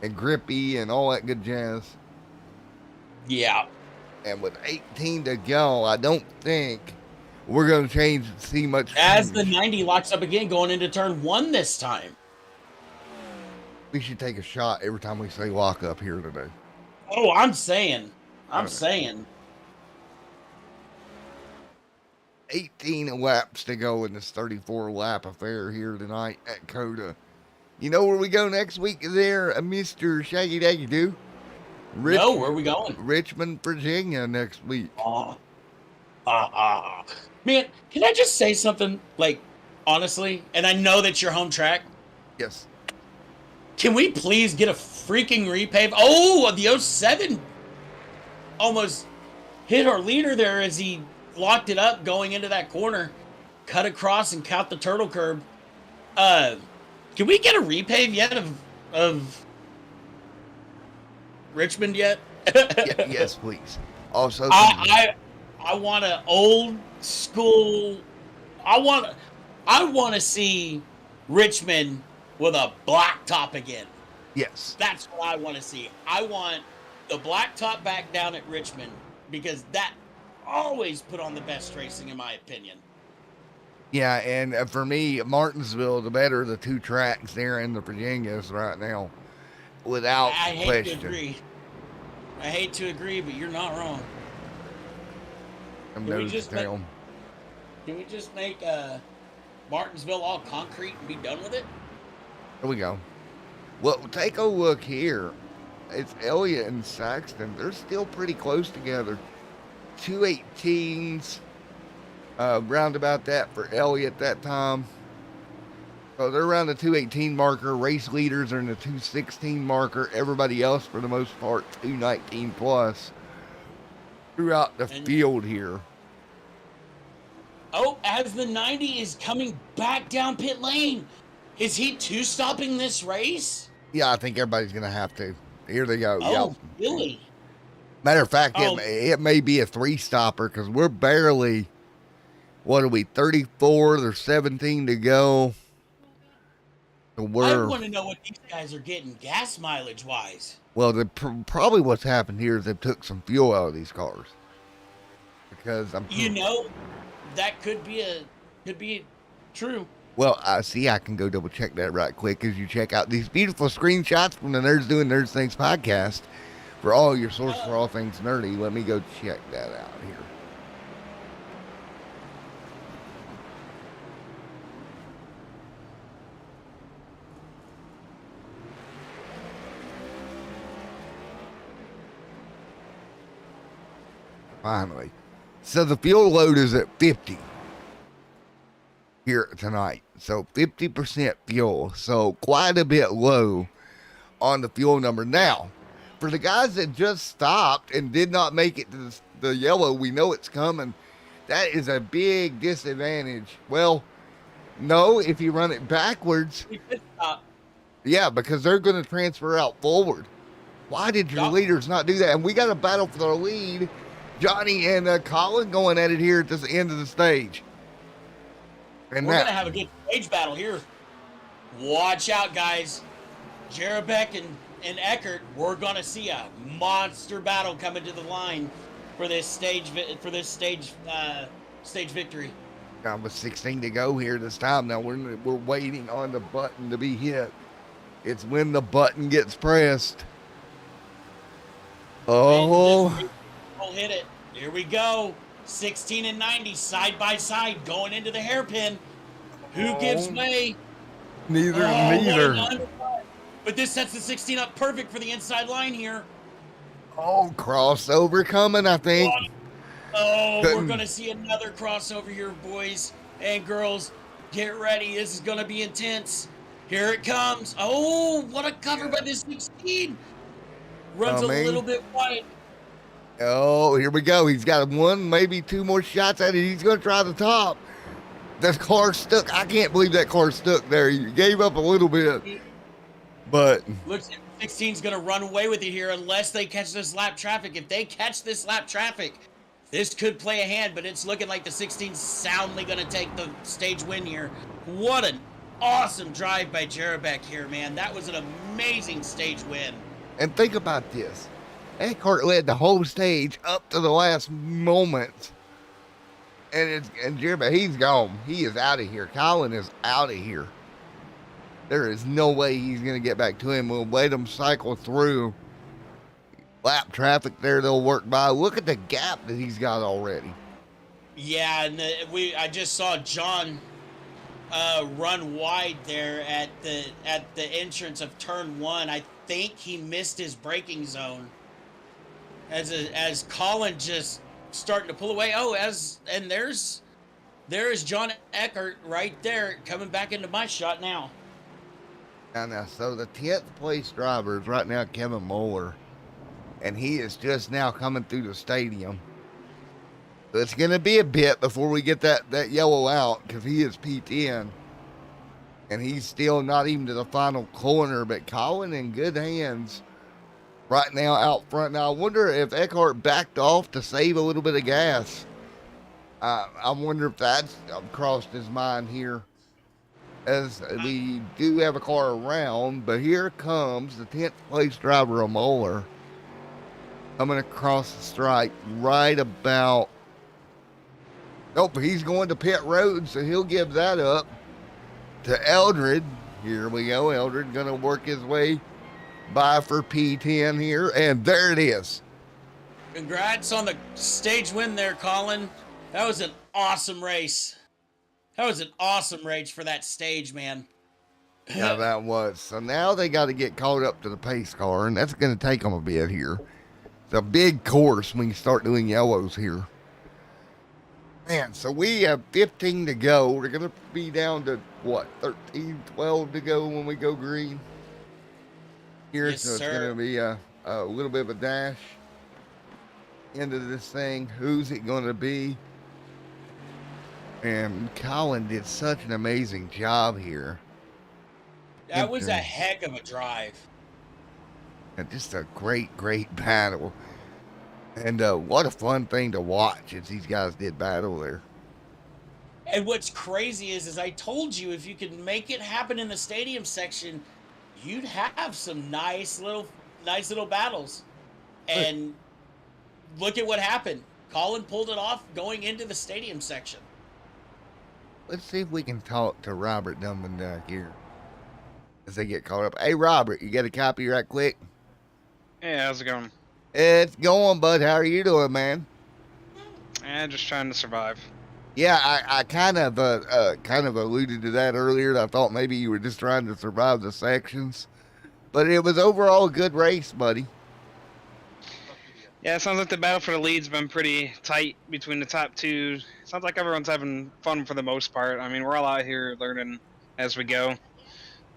and grippy and all that good jazz. Yeah. And with 18 to go, I don't think we're going to see much. As the 90 locks up again, going into turn 1 this time. We should take a shot every time we say lock up here today. Oh, I'm saying. 18 laps to go in this 34 lap affair here tonight at Cota. You know where we go next week there, Mr. Shaggy Daggy Doo? No, where are we going? Richmond, Virginia next week. Man, can I just say something, like, honestly? And I know that's your home track. Yes. Can we please get a freaking repave? Oh, the 07 almost hit our leader there as he locked it up going into that corner. Cut across and caught the turtle curb. Can we get a repave yet of Richmond yet? Yes, please. Also, I want an old school. I want to see Richmond with a black top again. yes. That's what I want to see. I want the black top back down at Richmond because that always put on the best racing, in my opinion. Yeah, and for me, Martinsville, the better of the two tracks there in the Virginias right now, without I hate question. to agree. I hate to agree, but you're not wrong. I'm Can we nose just to tail. Can we just make Martinsville all concrete and be done with it? Here we go. Well, take a look here. It's Elliott and Saxton. They're still pretty close together. 218s, round about that for Elliott that time. So they're around the 218 marker. Race leaders are in the 216 marker. Everybody else, for the most part, 219 plus throughout the field here. Oh, as the 90 is coming back down pit lane, is he two-stopping this race? Yeah, I think everybody's going to have to. Here they go. Oh, Yep. really? Matter of fact, Oh. it may be a three-stopper because we're barely, what are we, 34? There's 17 to go. So I want to know what these guys are getting gas mileage-wise. Well, probably what's happened here is they took some fuel out of these cars. Because You know, that could be true. Well, I can go double check that right quick as you check out these beautiful screenshots from the Nerds Doing Nerds Things podcast for all your source for all things nerdy. Let me go check that out here. Finally. So the fuel load is at 50 here tonight. So 50% fuel. So quite a bit low on the fuel number. Now, for the guys that just stopped and did not make it to the yellow, we know it's coming. That is a big disadvantage. Well, no, if you run it backwards. We could stop. Yeah, because they're going to transfer out forward. Why did your leaders not do that? And we got a battle for the lead. Johnny and Colin going at it here at the end of the stage. And we're going to have a good stage battle here. Watch out, guys. Jerebeck and Eckert, we're going to see a monster battle coming to the line for this stage victory. With 16 to go here this time. Now we're waiting on the button to be hit. It's when the button gets pressed. Oh. We'll hit it. Here we go. 16 and 90 side by side going into the hairpin. Who gives way? Neither. But this sets the 16 up perfect for the inside line here. Oh, crossover coming, I think. We're going to see another crossover here, boys and girls. Get ready. This is going to be intense. Here it comes. Oh, what a cover by this 16. Runs a little bit wide. Oh, here we go. He's got one, maybe two more shots at it. He's going to try the top. That car stuck. I can't believe that car stuck there. He gave up a little bit. But looks like 16's going to run away with it here unless they catch this lap traffic. If they catch this lap traffic, this could play a hand, but it's looking like the 16's soundly going to take the stage win here. What an awesome drive by Jerebeck here, man. That was an amazing stage win. And think about this. Eckhart led the whole stage up to the last moment. And Jerebeck, he's gone. He is out of here. Colin is out of here. There is no way he's going to get back to him. We'll let him cycle through. Lap traffic there, they'll work by. Look at the gap that he's got already. Yeah, and I just saw John run wide there at the entrance of turn 1. I think he missed his braking zone as Colin just starting to pull away. And there is John Eckert right there coming back into my shot now. Now, so the 10th place driver is right now Kevin Moeller, and he is just now coming through the stadium. So it's going to be a bit before we get that yellow out, because he is P10, and he's still not even to the final corner, but Colin in good hands right now out front. Now, I wonder if Eckhart backed off to save a little bit of gas. I wonder if that's crossed his mind here, as we do have a car around, but here comes the 10th place driver of Moeller coming across the stripe right about. Nope, he's going to pit road, so he'll give that up to Eldred. Here we go. Eldred going to work his way by for P10 here, and there it is. Congrats on the stage win there, Colin. That was an awesome race. That was an awesome race for that stage, man. Yeah, that was. So now they got to get caught up to the pace car, and that's going to take them a bit here. It's a big course when you start doing yellows here. Man, so we have 15 to go. We're going to be down to, what, 13, 12 to go when we go green? Here, yes, so it's sir. going to be a little bit of a dash into this thing. Who's it going to be? And Colin did such an amazing job here. That was a heck of a drive. And just a great, great battle. And what a fun thing to watch as these guys did battle there. And what's crazy is I told you, if you could make it happen in the stadium section, you'd have some nice little battles. And look at what happened. Colin pulled it off going into the stadium section. Let's see if we can talk to Robert Dumbenduck here as they get caught up. Hey, Robert, you got a copy right quick? Hey, how's it going? It's going, bud. How are you doing, man? Just trying to survive. Yeah, I kind of alluded to that earlier. I thought maybe you were just trying to survive the sections, but it was overall a good race, buddy. Yeah, it sounds like the battle for the lead's been pretty tight between the top two. Sounds like everyone's having fun for the most part. I mean, we're all out here learning as we go.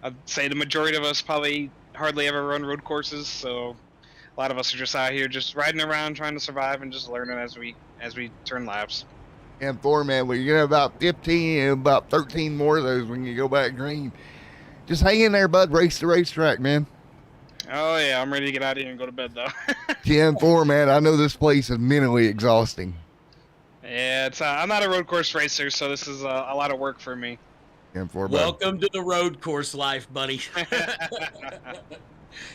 I'd say the majority of us probably hardly ever run road courses, so a lot of us are just out here just riding around trying to survive and just learning as we turn laps. And man, well, you're gonna have about 15 and about 13 more of those when you go back green. Just hang in there, bud. Race the racetrack, man. Oh yeah, I'm ready to get out of here and go to bed though. 10-4, man. I know this place is mentally exhausting. Yeah, it's I'm not a road course racer, so this is a lot of work for me. 10-4, bud. Welcome to the road course life, buddy.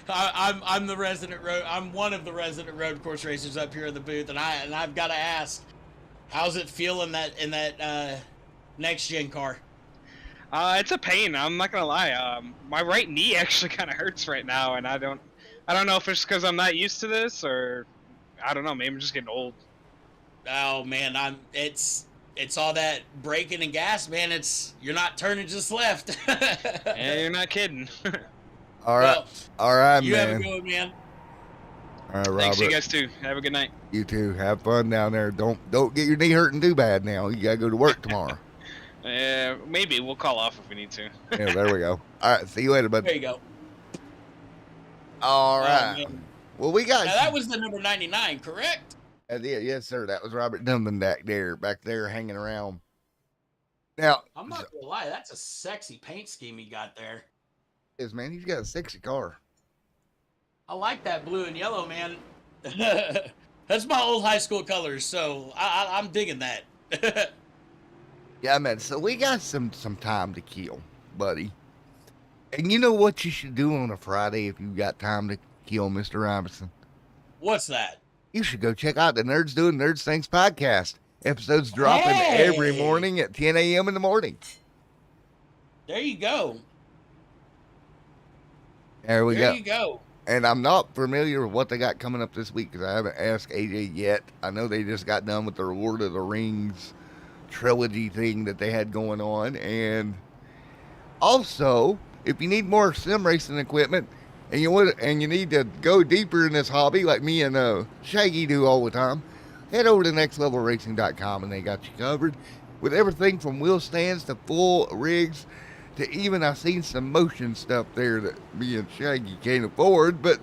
I'm the resident road. I'm one of the resident road course racers up here in the booth, and I've got to ask, how's it feel in that next gen car? It's a pain. I'm not gonna lie. My right knee actually kind of hurts right now, and I don't know if it's because I'm not used to this, or I don't know. Maybe I'm just getting old. Oh man, it's all that braking and gas, man. You're not turning just left. Yeah, you're not kidding. All right, Well, all right, you man. have a good one, man. All right, Robert. Thanks, you guys too. Have a good night. You too. Have fun down there. Don't get your knee hurting too bad now. You gotta go to work tomorrow. Maybe we'll call off if we need to. Yeah, there we go. All right, see you later, bud. There you go. All right. Well, we got. Now, that was the number 99, correct? Yeah, yes, sir. That was Robert Dumbenduck back there hanging around. Now, I'm not gonna lie, that's a sexy paint scheme he got there. man, he's got a sexy car. I like that blue and yellow, man. That's my old high school colors, so I'm digging that. Yeah, man. So we got some time to kill, buddy. And you know what you should do on a Friday if you got time to kill, Mr. Robinson? What's that? You should go check out the Nerds Doing Things podcast. Episodes dropping every morning at 10 a.m. in the morning. There you go. There we go. There you go. And I'm not familiar with what they got coming up this week because I haven't asked AJ yet. I know they just got done with their Lord of the Rings trilogy thing that they had going on. And also, if you need more sim racing equipment and you need to go deeper in this hobby like me and Shaggy do all the time, head over to nextlevelracing.com and they got you covered with everything from wheel stands to full rigs to even I've seen some motion stuff there that me and Shaggy can't afford, but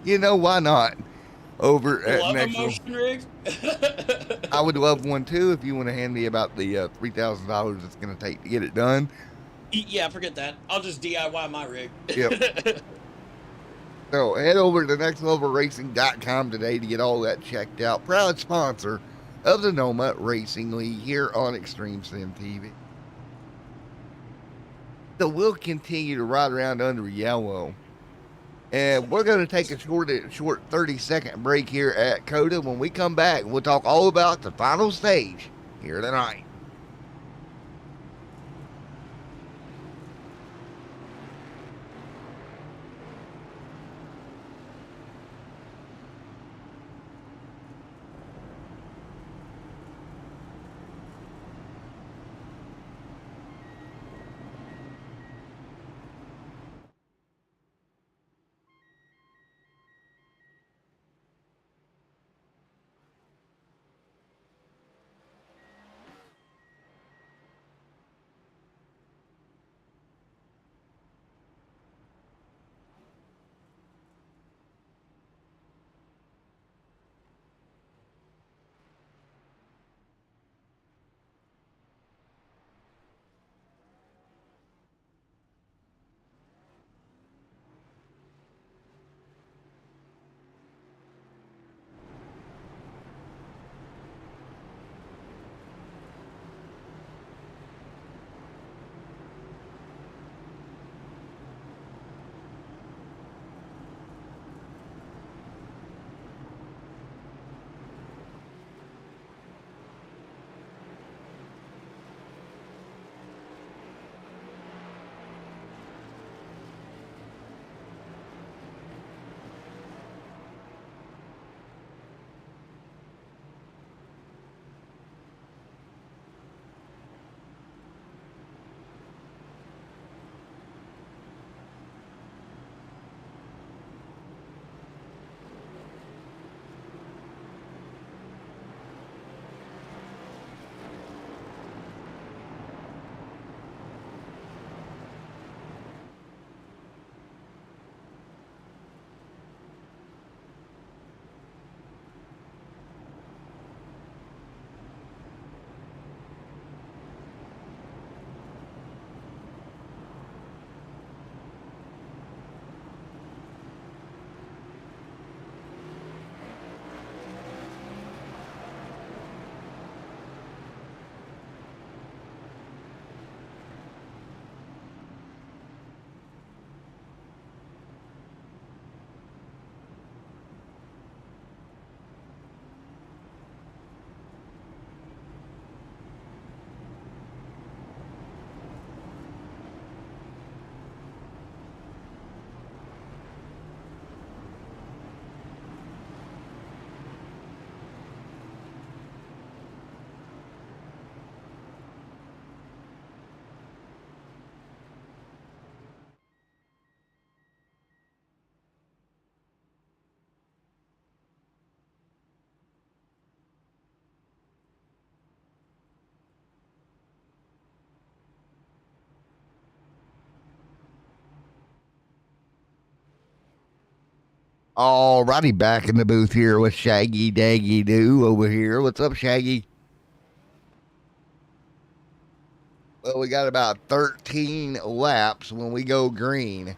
you know why not? Over at Love a Next Level. motion rig. I would love one too if you want to hand me about the $3,000 it's going to take to get it done. Yeah, forget that. I'll just DIY my rig. Yep. So head over to nextlevelracing.com today to get all that checked out. Proud sponsor of the Noma Racing League here on Extreme Sim TV. So we'll continue to ride around under yellow. And we're going to take a short 30-second break here at Cota. When we come back, we'll talk all about the final stage here tonight. Alrighty, back in the booth here with Shaggy Daggy Doo over here. What's up, Shaggy? Well, we got about 13 laps when we go green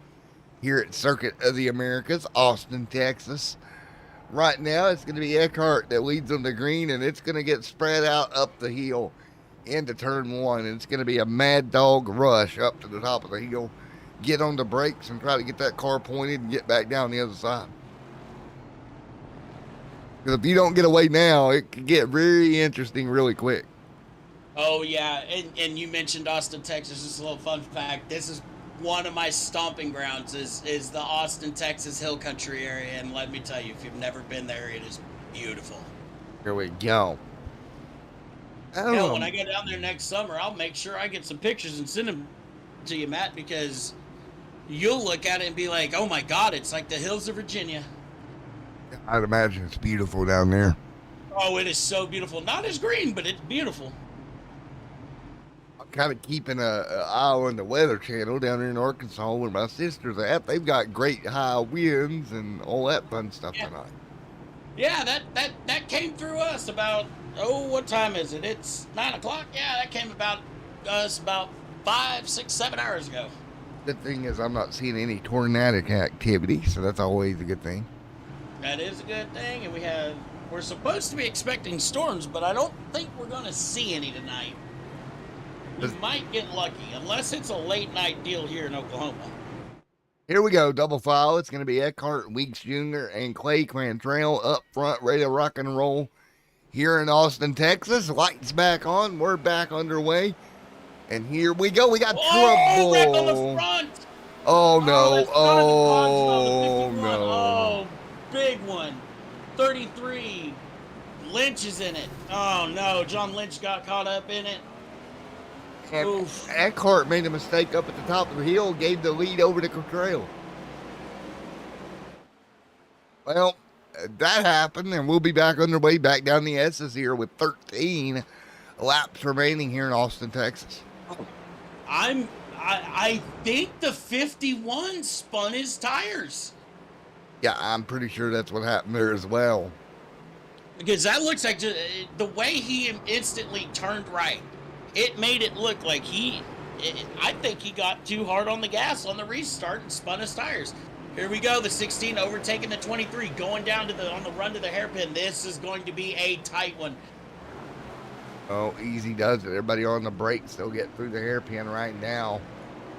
here at Circuit of the Americas, Austin, Texas. Right now, it's going to be Eckhart that leads them to green, and it's going to get spread out up the hill into turn one. And it's going to be a mad dog rush up to the top of the hill. Get on the brakes and try to get that car pointed and get back down the other side. Because if you don't get away now, it could get very interesting really quick. Oh yeah, and you mentioned Austin, Texas. Just a little fun fact. This is one of my stomping grounds is the Austin, Texas Hill Country area, and let me tell you, if you've never been there, it is beautiful. Here we go. Hell, when I go down there next summer, I'll make sure I get some pictures and send them to you, Matt, because you'll look at it and be like, oh my God, it's like the hills of Virginia. I'd imagine it's beautiful down there. Oh, it is so beautiful. Not as green, but it's beautiful. I'm kind of keeping an eye on the Weather Channel down there in Arkansas where my sister's at. They've got great high winds and all that fun stuff tonight. Yeah, that came through us about, what time is it? It's 9 o'clock? Yeah, that came about 5, 6, 7 hours ago. The thing is, I'm not seeing any tornadic activity, so that's always a good thing. That is a good thing, and we're supposed to be expecting storms, but I don't think we're going to see any tonight. We might get lucky, unless it's a late night deal here in Oklahoma. Here we go, double file. It's going to be Eckhart, Weeks Jr., and Clay Quantrell up front, ready to rock and roll here in Austin, Texas. Lights back on. We're back underway. And here we go. We got trouble. Wreck on the front. Oh, no. Oh, no. Oh, big one. 33. Lynch is in it. Oh, no. John Lynch got caught up in it. Oof. Eckhart made a mistake up at the top of the hill, gave the lead over to Cottrell. Well, that happened, and we'll be back underway, back down the S's here with 13 laps remaining here in Austin, Texas. I think the 51 spun his tires. Yeah, I'm pretty sure that's what happened there as well. Because that looks like the way he instantly turned right. It made it look like I think he got too hard on the gas on the restart and spun his tires. Here we go, the 16 overtaking the 23, going down on the run to the hairpin. This is going to be a tight one. Oh, easy does it. Everybody on the brakes still get through the hairpin right now.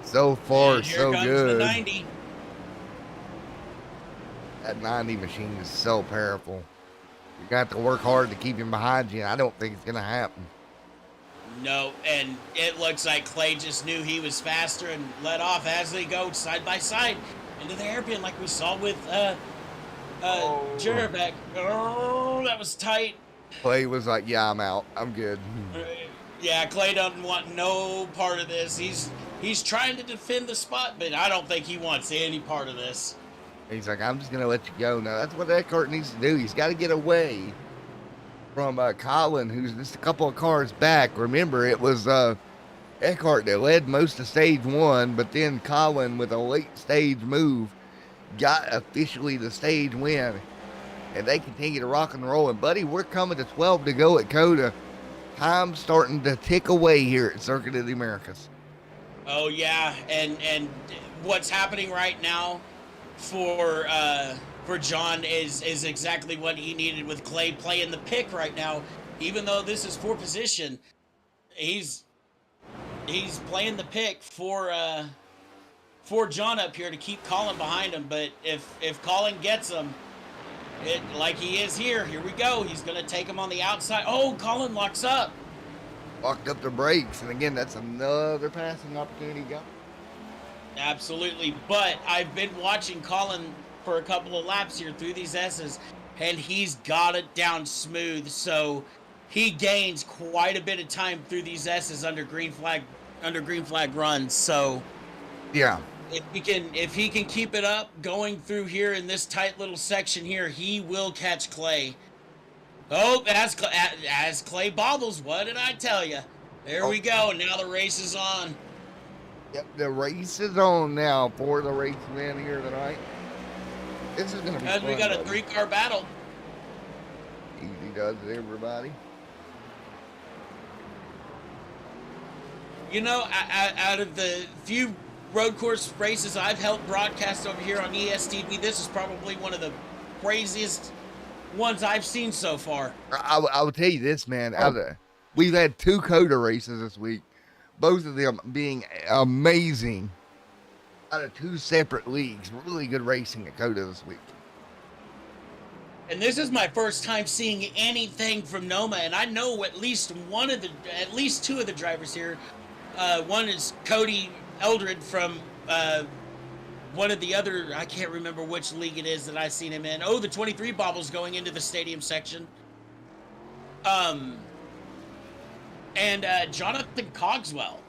So far, so good. Here comes the 90. That 90 machine is so powerful. You're going to have to work hard to keep him behind you. I don't think it's going to happen. No, and it looks like Clay just knew he was faster and let off as they go side by side into the hairpin like we saw with Jerbeck. Oh, that was tight. Clay was like, yeah, I'm out. I'm good. Yeah, Clay doesn't want no part of this. He's trying to defend the spot, but I don't think he wants any part of this. He's like, I'm just going to let you go. Now, that's what Eckhart needs to do. He's got to get away from Colin, who's just a couple of cars back. Remember, it was Eckhart that led most of stage one, but then Colin, with a late stage move, got officially the stage win. And they continue to rock and roll. And, buddy, we're coming to 12 to go at Cota. Time's starting to tick away here at Circuit of the Americas. Oh, yeah. And what's happening right now for John is exactly what he needed with Clay playing the pick right now. Even though this is for position, he's playing the pick for John up here to keep Colin behind him. But if Colin gets him, like he is here we go. He's going to take him on the outside. Oh, Colin locks up. Locked up the brakes. And again, that's another passing opportunity go. Absolutely. But I've been watching Colin for a couple of laps here through these S's, and he's got it down smooth. So he gains quite a bit of time through these S's under green flag runs. So yeah, if he can keep it up going through here in this tight little section here, he will catch Clay. Oh, as Clay bobbles, what did I tell you? There we go. Now the race is on. Yep, the race is on now for the race win here tonight. This is going to be fun. We got a 3-car battle. Easy does it, everybody. You know, out of the few road course races I've helped broadcast over here on ESTV, this is probably one of the craziest ones I've seen so far. I will tell you this, man. We've had 2 Cota races this week. Both of them being amazing out of 2 separate leagues. Really good racing at Cota this week. And this is my first time seeing anything from Noma, and I know at least 2 of the drivers here. One is Cody Eldred from one of the other, I can't remember which league it is that I've seen him in. Oh, the 23 bobbles going into the stadium section. And Jonathan Cogswell.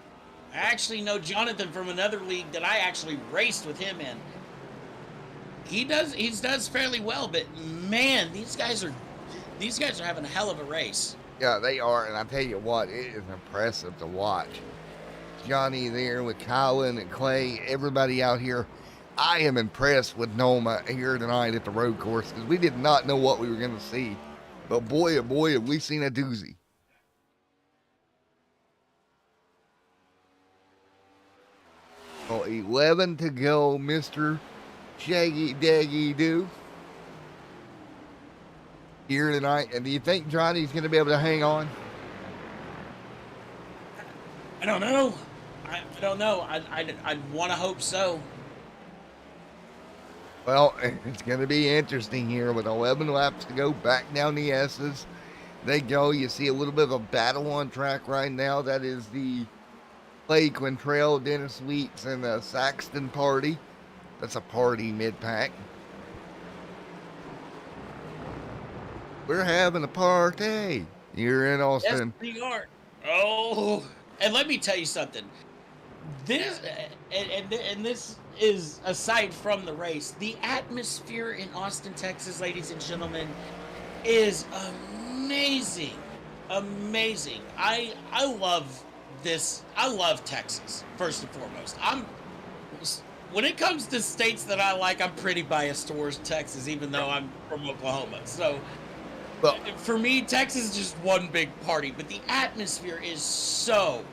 I actually know Jonathan from another league that I actually raced with him in. He does fairly well, but man, these guys are having a hell of a race. Yeah, they are, and I tell you what, it is impressive to watch. Johnny there with Colin and Clay, everybody out here. I am impressed with Noma here tonight at the road course because we did not know what we were going to see. But boy, oh boy, have we seen a doozy. Oh, 11 to go, Mr. Shaggy Daggy Doo. Here tonight. And do you think Johnny's going to be able to hang on? I don't know. I don't know. I'd want to hope so. Well, it's going to be interesting here with 11 laps to go back down the S's. They go. You see a little bit of a battle on track right now. That is the Clay Quintrell, Dennis Weeks, and the Saxton party. That's a party mid-pack. We're having a party here in Austin. Yes, we are. Oh, and let me tell you something. This and this is aside from the race. The atmosphere in Austin, Texas, ladies and gentlemen, is amazing. Amazing. I love this. I love Texas first and foremost. When it comes to states that I like, I'm pretty biased towards Texas, even though I'm from Oklahoma. So, Well, for me, Texas is just one big party, but the atmosphere is so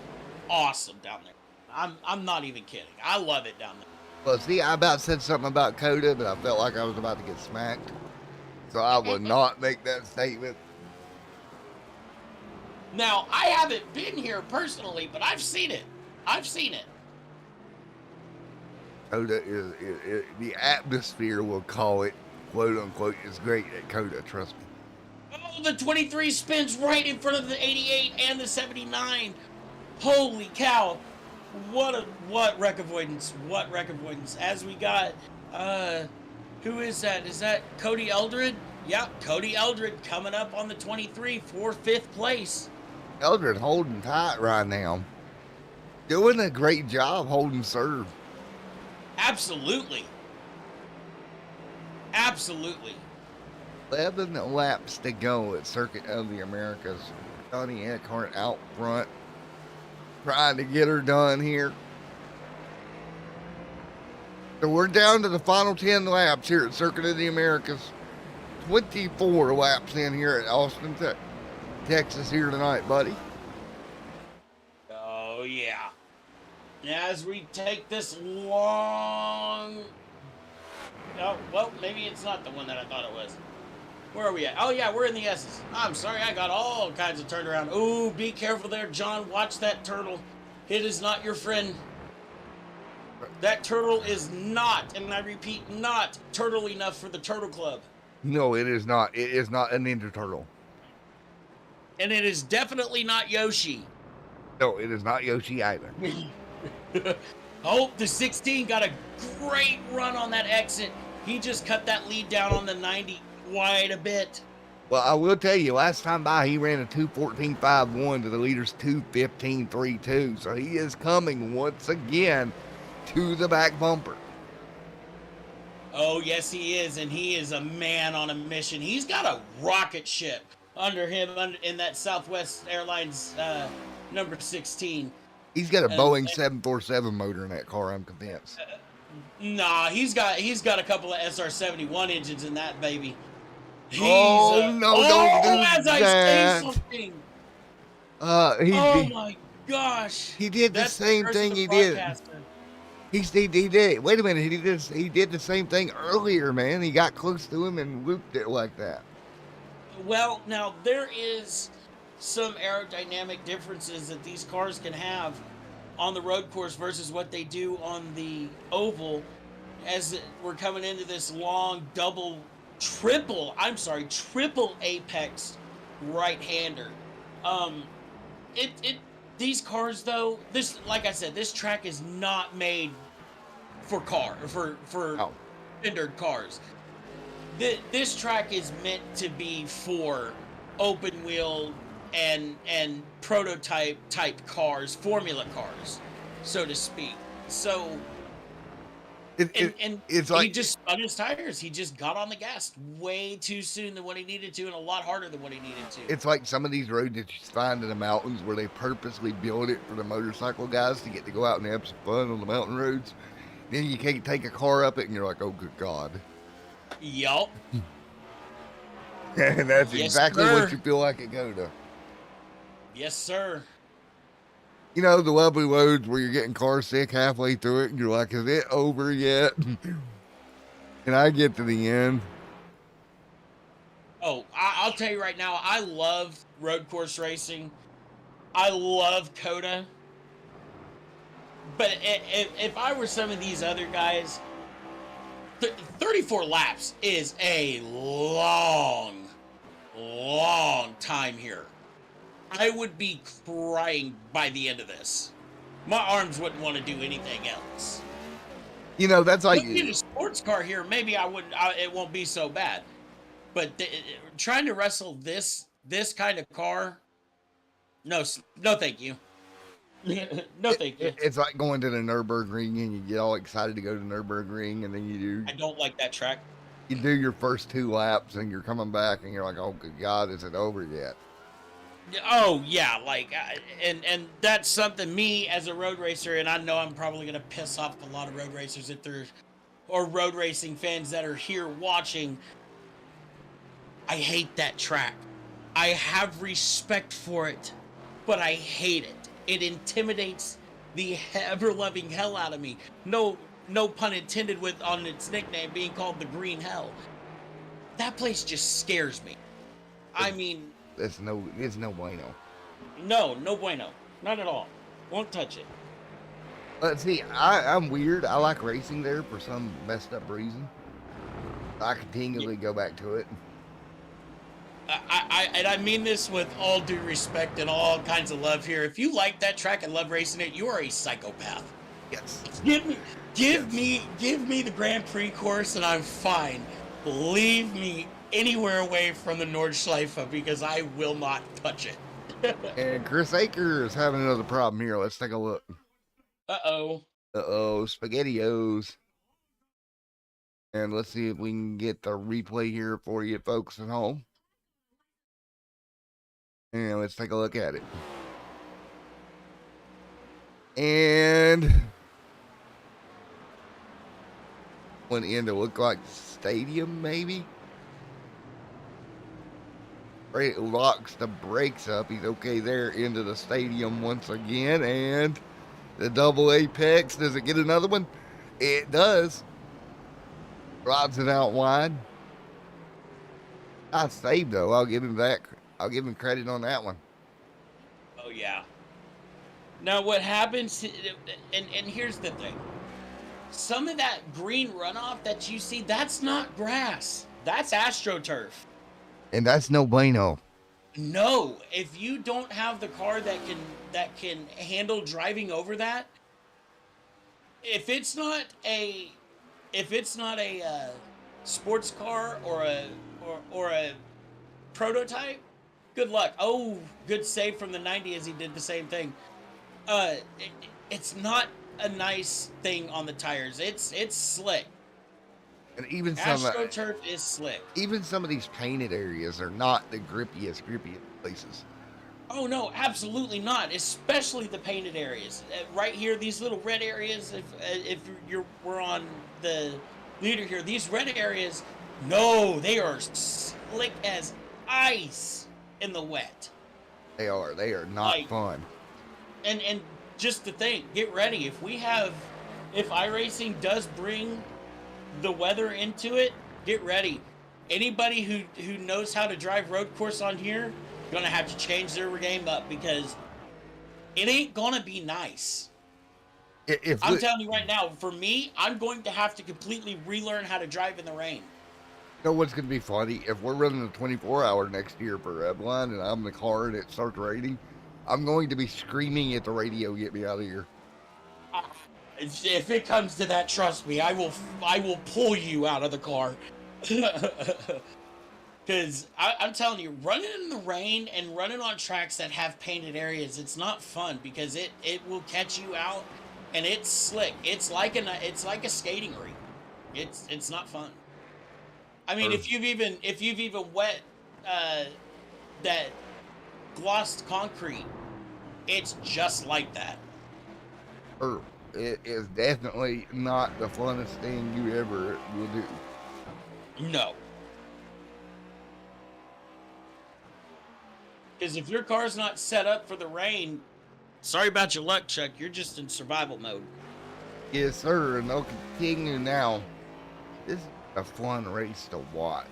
awesome down there. I'm not even kidding. I love it down there. well, see, I about said something about Cota, but I felt like I was about to get smacked. So I would not make that statement. Now, I haven't been here personally, but I've seen it. I've seen it. Cota is the atmosphere, we'll call it, quote unquote, is great at Cota, trust me. Oh, the 23 spins right in front of the 88 and the 79. Holy cow. What wreck avoidance. What wreck avoidance. As we got, who is that? Is that Cody Eldred? Yep, Cody Eldred coming up on the 23 for 5th place. Eldred holding tight right now. Doing a great job holding serve. Absolutely. Absolutely. 11 laps to go at Circuit of the Americas. Johnny Eckhart out front, trying to get her done here. So we're down to the final 10 laps here at Circuit of the Americas. 24 laps in here at Austin, Texas here tonight, buddy. Oh, yeah. As we take this long... Oh, well, maybe it's not the one that I thought it was. Where are we at? Oh, yeah, we're in the S's. I'm sorry, I got all kinds of turned around. Ooh, be careful there, John. Watch that turtle. It is not your friend. That turtle is not, and I repeat, not turtle enough for the Turtle Club. No, it is not. It is not a Ninja Turtle. And it is definitely not Yoshi. No, it is not Yoshi either. Oh, the 16 got a great run on that exit. He just cut that lead down on the 90 wide a bit. Well, I will tell you, last time by, he ran a 2:14.51 to the leader's 2:15.32. So he is coming once again to the back bumper. Oh, yes, he is. And he is a man on a mission. He's got a rocket ship under him in that Southwest Airlines number 16. He's got a Boeing 747 motor in that car, I'm convinced. Nah, he's got a couple of SR-71 engines in that baby. Don't do as that. I say something. Oh my gosh. He did the same thing he did. He did. Wait a minute. He did the same thing earlier, man. He got close to him and looped it like that. Well, now there is some aerodynamic differences that these cars can have on the road course versus what they do on the oval as we're coming into this long triple apex right-hander. These cars though, like I said, this track is not made for Oh. rendered cars. This track is meant to be for open wheel and prototype type cars, formula cars, so to speak. So and It's he like, just spun his tires. He just got on the gas way too soon than what he needed to, and a lot harder than what he needed to. it's like some of these roads that you find in the mountains where they purposely build it for the motorcycle guys to get to go out and have some fun on the mountain roads. Then you can't take a car up it, and you're like, oh, good God. Yup. And that's Yes, exactly sir. what you feel like at Cota. Yes, sir. You know, the lovely roads where you're getting car sick halfway through it, and you're like, is it over yet? And I get to the end. Oh, I'll tell you right now, I love road course racing. I love Cota. But if I were some of these other guys, 34 laps is a long, long time here. I would be crying by the end of this. My arms wouldn't want to do anything else. You know, that's like, Looking at a sports car here, maybe I wouldn't. It won't be so bad. But trying to wrestle this kind of car, no, thank you. No, thank you. it's like going to the Nürburgring and you get all excited to go to Nürburgring, and then I don't like that track. you do your first 2 laps and you're coming back and you're like, oh, good God, is it over yet? Oh yeah, like, and that's something me as a road racer, and I know I'm probably gonna piss off a lot of road racers or road racing fans that are here watching. I hate that track. I have respect for it, but I hate it. It intimidates the ever-loving hell out of me. No pun intended on its nickname being called the Green Hell. That place just scares me. I mean, It's no bueno. no bueno. Not at all. Won't touch it. Let's see, I'm weird. I like racing there for some messed up reason. I continually go back to it. I mean this with all due respect and all kinds of love here. If you like that track and love racing it, you are a psychopath. Yes. Give me the Grand Prix course and I'm fine. Leave me anywhere away from the Nordschleife because I will not touch it. And Chris Aker is having another problem here. Let's take a look. Uh-oh. Uh-oh, SpaghettiOs. And let's see if we can get the replay here for you folks at home. And let's take a look at it. And went in to look like stadium, maybe. It locks the brakes up. He's okay there into the stadium once again. And the double apex. Does it get another one? It does. Rods it out wide. I saved though. I'll give him that. I'll give him credit on that one. Oh yeah. Now what happens, and here's the thing. Some of that green runoff that you see, that's not grass. That's AstroTurf. And that's no bueno. No, if you don't have the car that can handle driving over that, if it's not a sports car or a prototype, good luck. Oh, good save from the 90 as he did the same thing. It's not a nice thing on the tires. It's slick. And even some AstroTurf is slick. even some of these painted areas are not the grippiest places. Oh no, absolutely not. Especially the painted areas. Right here, these little red areas. If we're on the leader here, these red areas, no, they are slick as ice in the wet. They are not fun. And just to think, get ready. If iRacing does bring the weather into it, get ready. Anybody who knows how to drive road course on here, gonna have to change their game up because it ain't gonna be nice. I'm telling you right now, for me, I'm going to have to completely relearn how to drive in the rain. You know what's going to be funny? If we're running a 24-hour next year for Redline and I'm in the car and it starts raining, I'm going to be screaming at the radio, get me out of here. If it comes to that, trust me, I will pull you out of the car. Because I'm telling you, running in the rain and running on tracks that have painted areas, it's not fun because it will catch you out, and it's slick. It's like a skating rink. It's not fun. I mean, if you've even wet that glossed concrete, it's just like that. It is definitely not the funnest thing you ever will do. No. Because if your car's not set up for the rain, sorry about your luck, Chuck. You're just in survival mode. Yes, sir. And they'll continue now. This is a fun race to watch.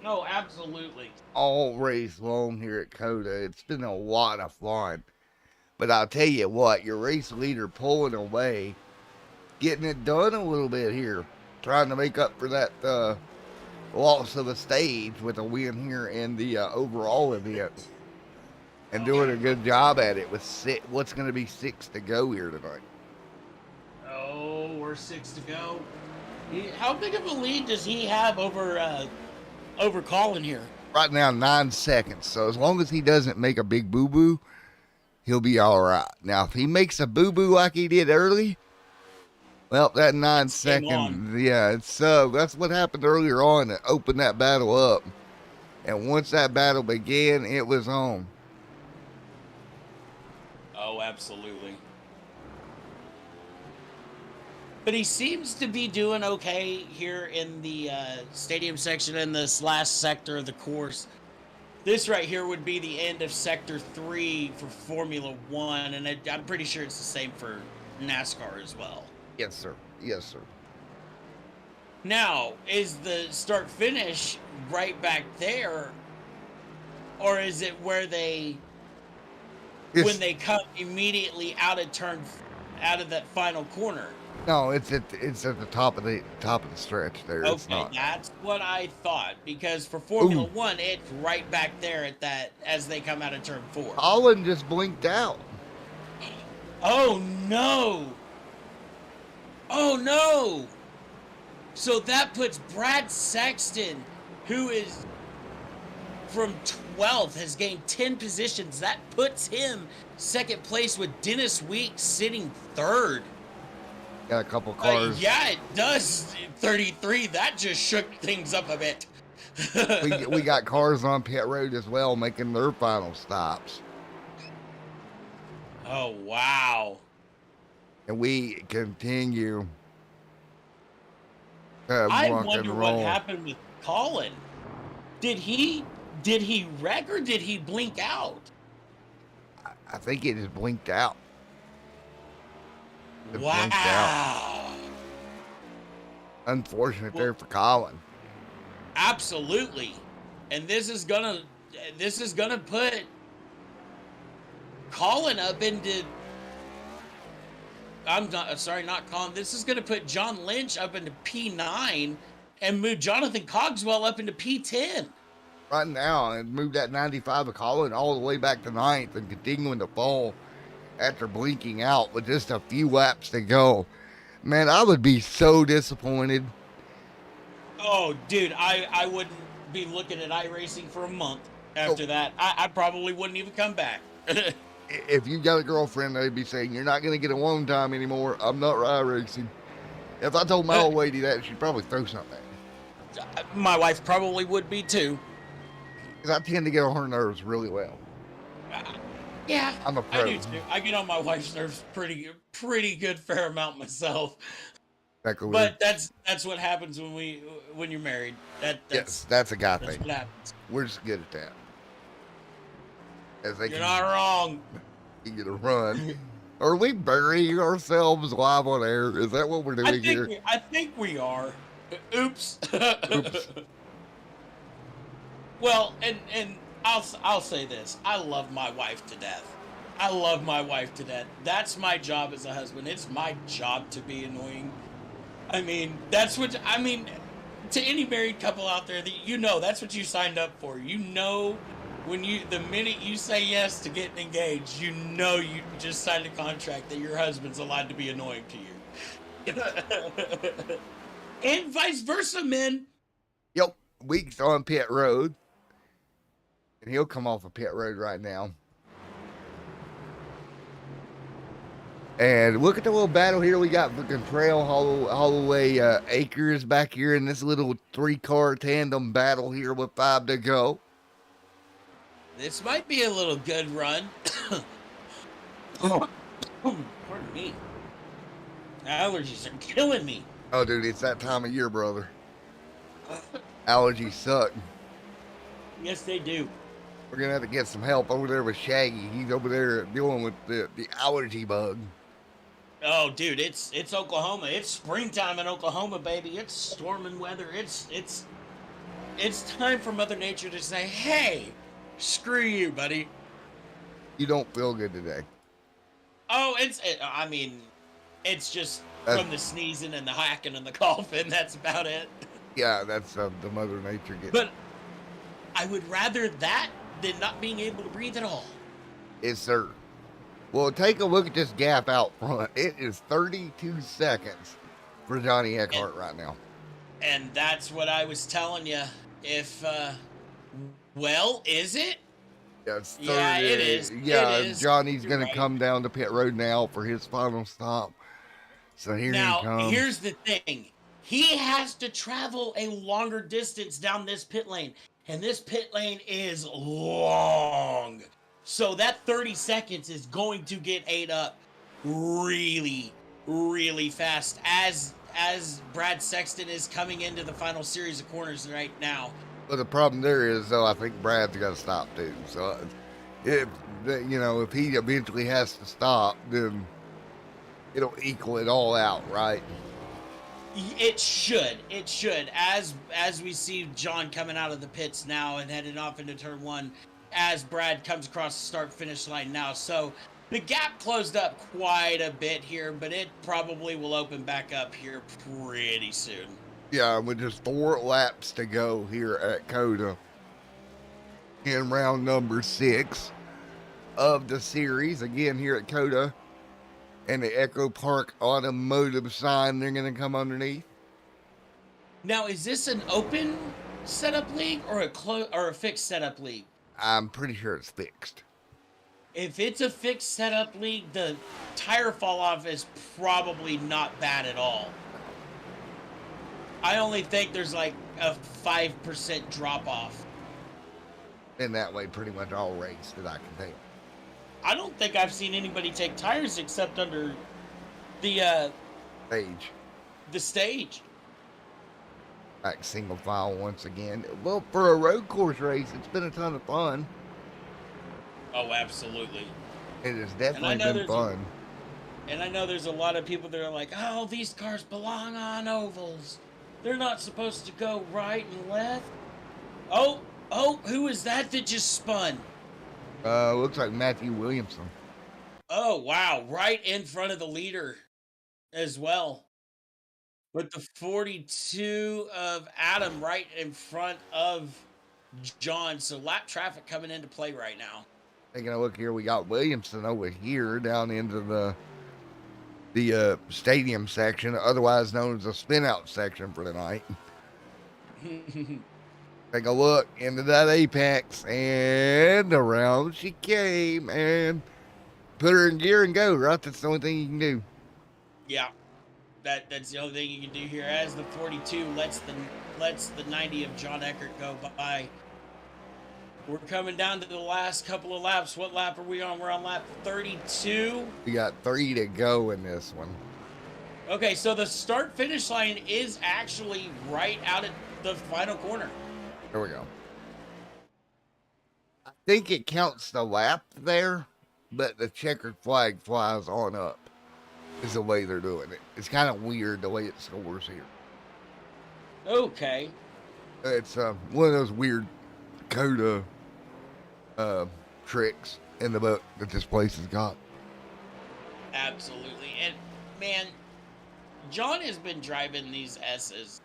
No, absolutely. All race long here at Cota. It's been a lot of fun. But I'll tell you what, your race leader pulling away, getting it done a little bit here, trying to make up for that loss of a stage with a win here in the overall event. And doing a good job at it with what's going to be 6 to go here tonight. Oh, we're 6 to go. How big of a lead does he have over Colin here? Right now, 9 seconds. So as long as he doesn't make a big boo-boo, he'll be all right. Now, if he makes a boo-boo like he did early, well, that 9 seconds, yeah, that's what happened earlier on that opened that battle up. And once that battle began, it was on. Oh, absolutely. But he seems to be doing okay here in the stadium section in this last sector of the course. This right here would be the end of Sector 3 for Formula 1, and I'm pretty sure it's the same for NASCAR as well. Yes, sir. Yes, sir. Now, is the start-finish right back there, or is it where when they come immediately out of that final corner? No, it's at the top of the stretch there. Okay, it's not. That's what I thought, because for Formula 1, it's right back there at that as they come out of turn 4. Colin just blinked out. Oh no! Oh no! So that puts Brad Sexton, who is from 12th, has gained 10 positions. That puts him second place with Dennis Weeks sitting third. Got a couple cars. Yeah, it does. 33. That just shook things up a bit. we got cars on pit road as well, making their final stops. Oh wow! And we continue. I wonder what happened with Colin. Did he wreck or did he blink out? I think it just blinked out. Wow. Unfortunate there for Colin. Absolutely. And this is gonna put Colin up into not Colin. This is gonna put John Lynch up into P9 and move Jonathan Cogswell up into P10. Right now, and move that 95 of Colin all the way back to 9th and continuing to fall after blinking out with just a few laps to go. Man, I would be so disappointed. Oh, dude, I wouldn't be looking at iRacing for a month after that. I probably wouldn't even come back. If you got a girlfriend, they'd be saying, you're not going to get alone time anymore. I'm not iRacing. If I told my old lady that, she'd probably throw something at me. My wife probably would be too. Because I tend to get on her nerves really well. Yeah, I'm a pro. I do too. I get on my wife's nerves pretty good fair amount myself. Exactly. But that's what happens when you're married. Yes, that's a guy that's thing. what happens. We're just good at that. You're not wrong. You get a run. Are we burying ourselves live on air? Is that what we're doing here? I think we are. Oops. Oops. Well, and I'll say this. I love my wife to death. I love my wife to death. That's my job as a husband. It's my job to be annoying. I mean, to any married couple out there, that's what you signed up for. You know, the minute you say yes to getting engaged, you know you just signed a contract that your husband's allowed to be annoying to you. And vice versa, man. Yep, Weeks on pit road. And he'll come off of pit road right now. And look at the little battle here we got for Trail Holloway Acres back here in this little 3-car tandem battle here with 5 to go. This might be a little good run. Pardon me. Allergies are killing me. Oh, dude, it's that time of year, brother. Allergies suck. Yes, they do. We're going to have to get some help over there with Shaggy. He's over there dealing with the allergy bug. Oh, dude, it's Oklahoma. It's springtime in Oklahoma, baby. It's storming weather. It's time for Mother Nature to say, "Hey, screw you, buddy." You don't feel good today. Oh, I mean, it's just from the sneezing and the hacking and the coughing. That's about it. Yeah, that's the Mother Nature getting. But I would rather that than not being able to breathe at all. Yes, sir. Well, take a look at this gap out front. It is 32 seconds for Johnny Eckhart right now. And that's what I was telling you. If, well, is it? Yeah, it's 30, yeah, it is. Yeah, it is. Johnny's going You're to come down to pit road now for his final stop. So here he comes. Now, here's the thing. He has to travel a longer distance down this pit lane. And this pit lane is long. So that 30 seconds is going to get ate up really, really fast as Brad Sexton is coming into the final series of corners right now. But the problem there is, though, I think Brad's got to stop too. So, if he eventually has to stop, then it'll equal it all out, right? It should. It should. As we see John coming out of the pits now and heading off into turn 1, as Brad comes across the start-finish line now. So the gap closed up quite a bit here, but it probably will open back up here pretty soon. Yeah, with just 4 laps to go here at Cota in round number 6 of the series. Again, here at Cota and the Echo Park Automotive sign they're going to come underneath. Now, is this an open setup league or a fixed setup league? I'm pretty sure it's fixed. If it's a fixed setup league, the tire fall off is probably not bad at all. I only think there's like a 5% drop off. And that way, pretty much all race that I can think. I don't think I've seen anybody take tires except under the stage. Back single file once again. Well, for a road course race, it's been a ton of fun. Oh, absolutely. It has definitely been fun. And I know there's a lot of people that are like, "Oh, these cars belong on ovals. They're not supposed to go right and left." Oh, who is that just spun? Looks like Matthew Williamson. Oh, wow. Right in front of the leader as well. With the 42 of Adam right in front of John. So lap traffic coming into play right now. Taking a look here, we got Williamson over here down into the stadium section, otherwise known as the spin out section for the night. Take a look into that apex, and around she came, and put her in gear and go, right? That's the only thing you can do. Yeah, that's the only thing you can do here. As the 42 lets the 90 of John Eckert go by. We're coming down to the last couple of laps. What lap are we on? We're on lap 32. We got 3 to go in this one. Okay, so the start-finish line is actually right out at the final corner. There we go. I think it counts the lap there, but the checkered flag flies on up is the way they're doing it. It's kind of weird the way it scores here. Okay. It's one of those weird Cota tricks in the book that this place has got. Absolutely. And, man, John has been driving these S's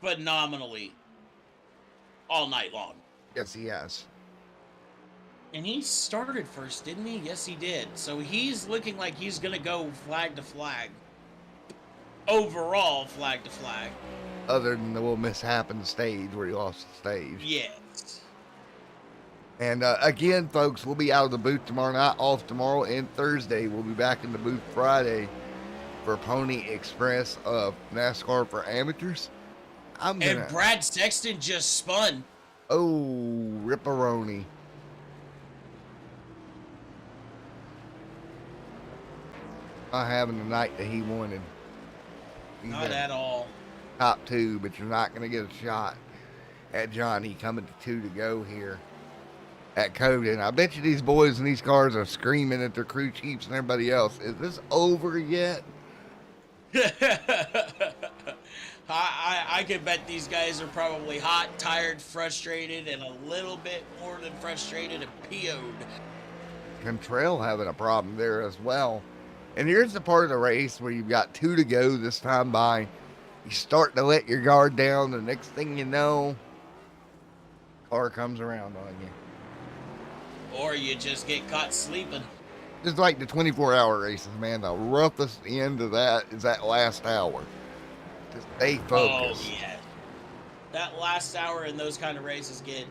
phenomenally all night long. Yes, he has. And he started first, didn't he? Yes, he did. So he's looking like he's going to go flag to flag. overall flag to flag. Other than the little mishap in the stage where he lost the stage. Yes. And again, folks, we'll be out of the booth tomorrow night, off tomorrow and Thursday. We'll be back in the booth Friday for Pony Express of NASCAR for amateurs. And Brad Sexton just spun. Oh, ripperoni. Not having the night that he wanted. He's Not at all. Top 2, but you're not going to get a shot at Johnny coming to 2 to go here at Cota. And I bet you these boys in these cars are screaming at their crew chiefs and everybody else. Is this over yet? I could bet these guys are probably hot, tired, frustrated, and a little bit more than frustrated and PO'd. Cantrell having a problem there as well. And here's the part of the race where you've got 2 to go this time by. You start to let your guard down. The next thing you know, car comes around on you. Or you just get caught sleeping. Just like the 24-hour races, man. The roughest end of that is that last hour. Just stay focused. Oh, yeah. That last hour in those kind of races get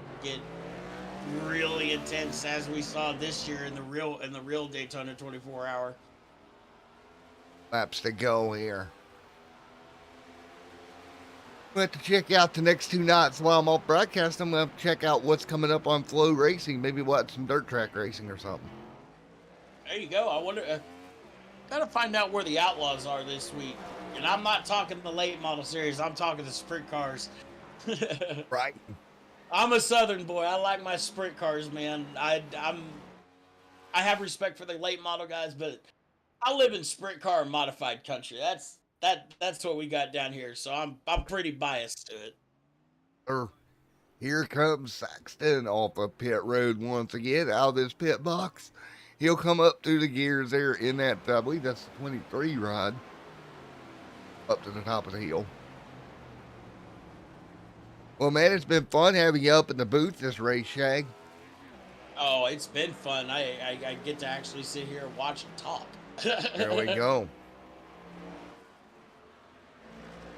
really intense, as we saw this year in the real Daytona 24-hour. Laps to go here. We'll have to check out the next 2 nights while I'm off broadcast. I'm going to have to check out what's coming up on Flow Racing. Maybe watch some dirt track racing or something. There you go. I wonder, gotta find out where the Outlaws are this week. And I'm not talking the late model series. I'm talking the sprint cars. Right. I'm a Southern boy. I like my sprint cars, man. I have respect for the late model guys, but I live in sprint car modified country. That's what we got down here. So I'm pretty biased to it. Here comes Saxton off of pit road once again, out of his pit box. He'll come up through the gears there in that, I believe that's the 23 rod, up to the top of the hill. Well, man, it's been fun having you up in the booth this race, Shag. Oh, it's been fun. I get to actually sit here and watch and talk. There we go.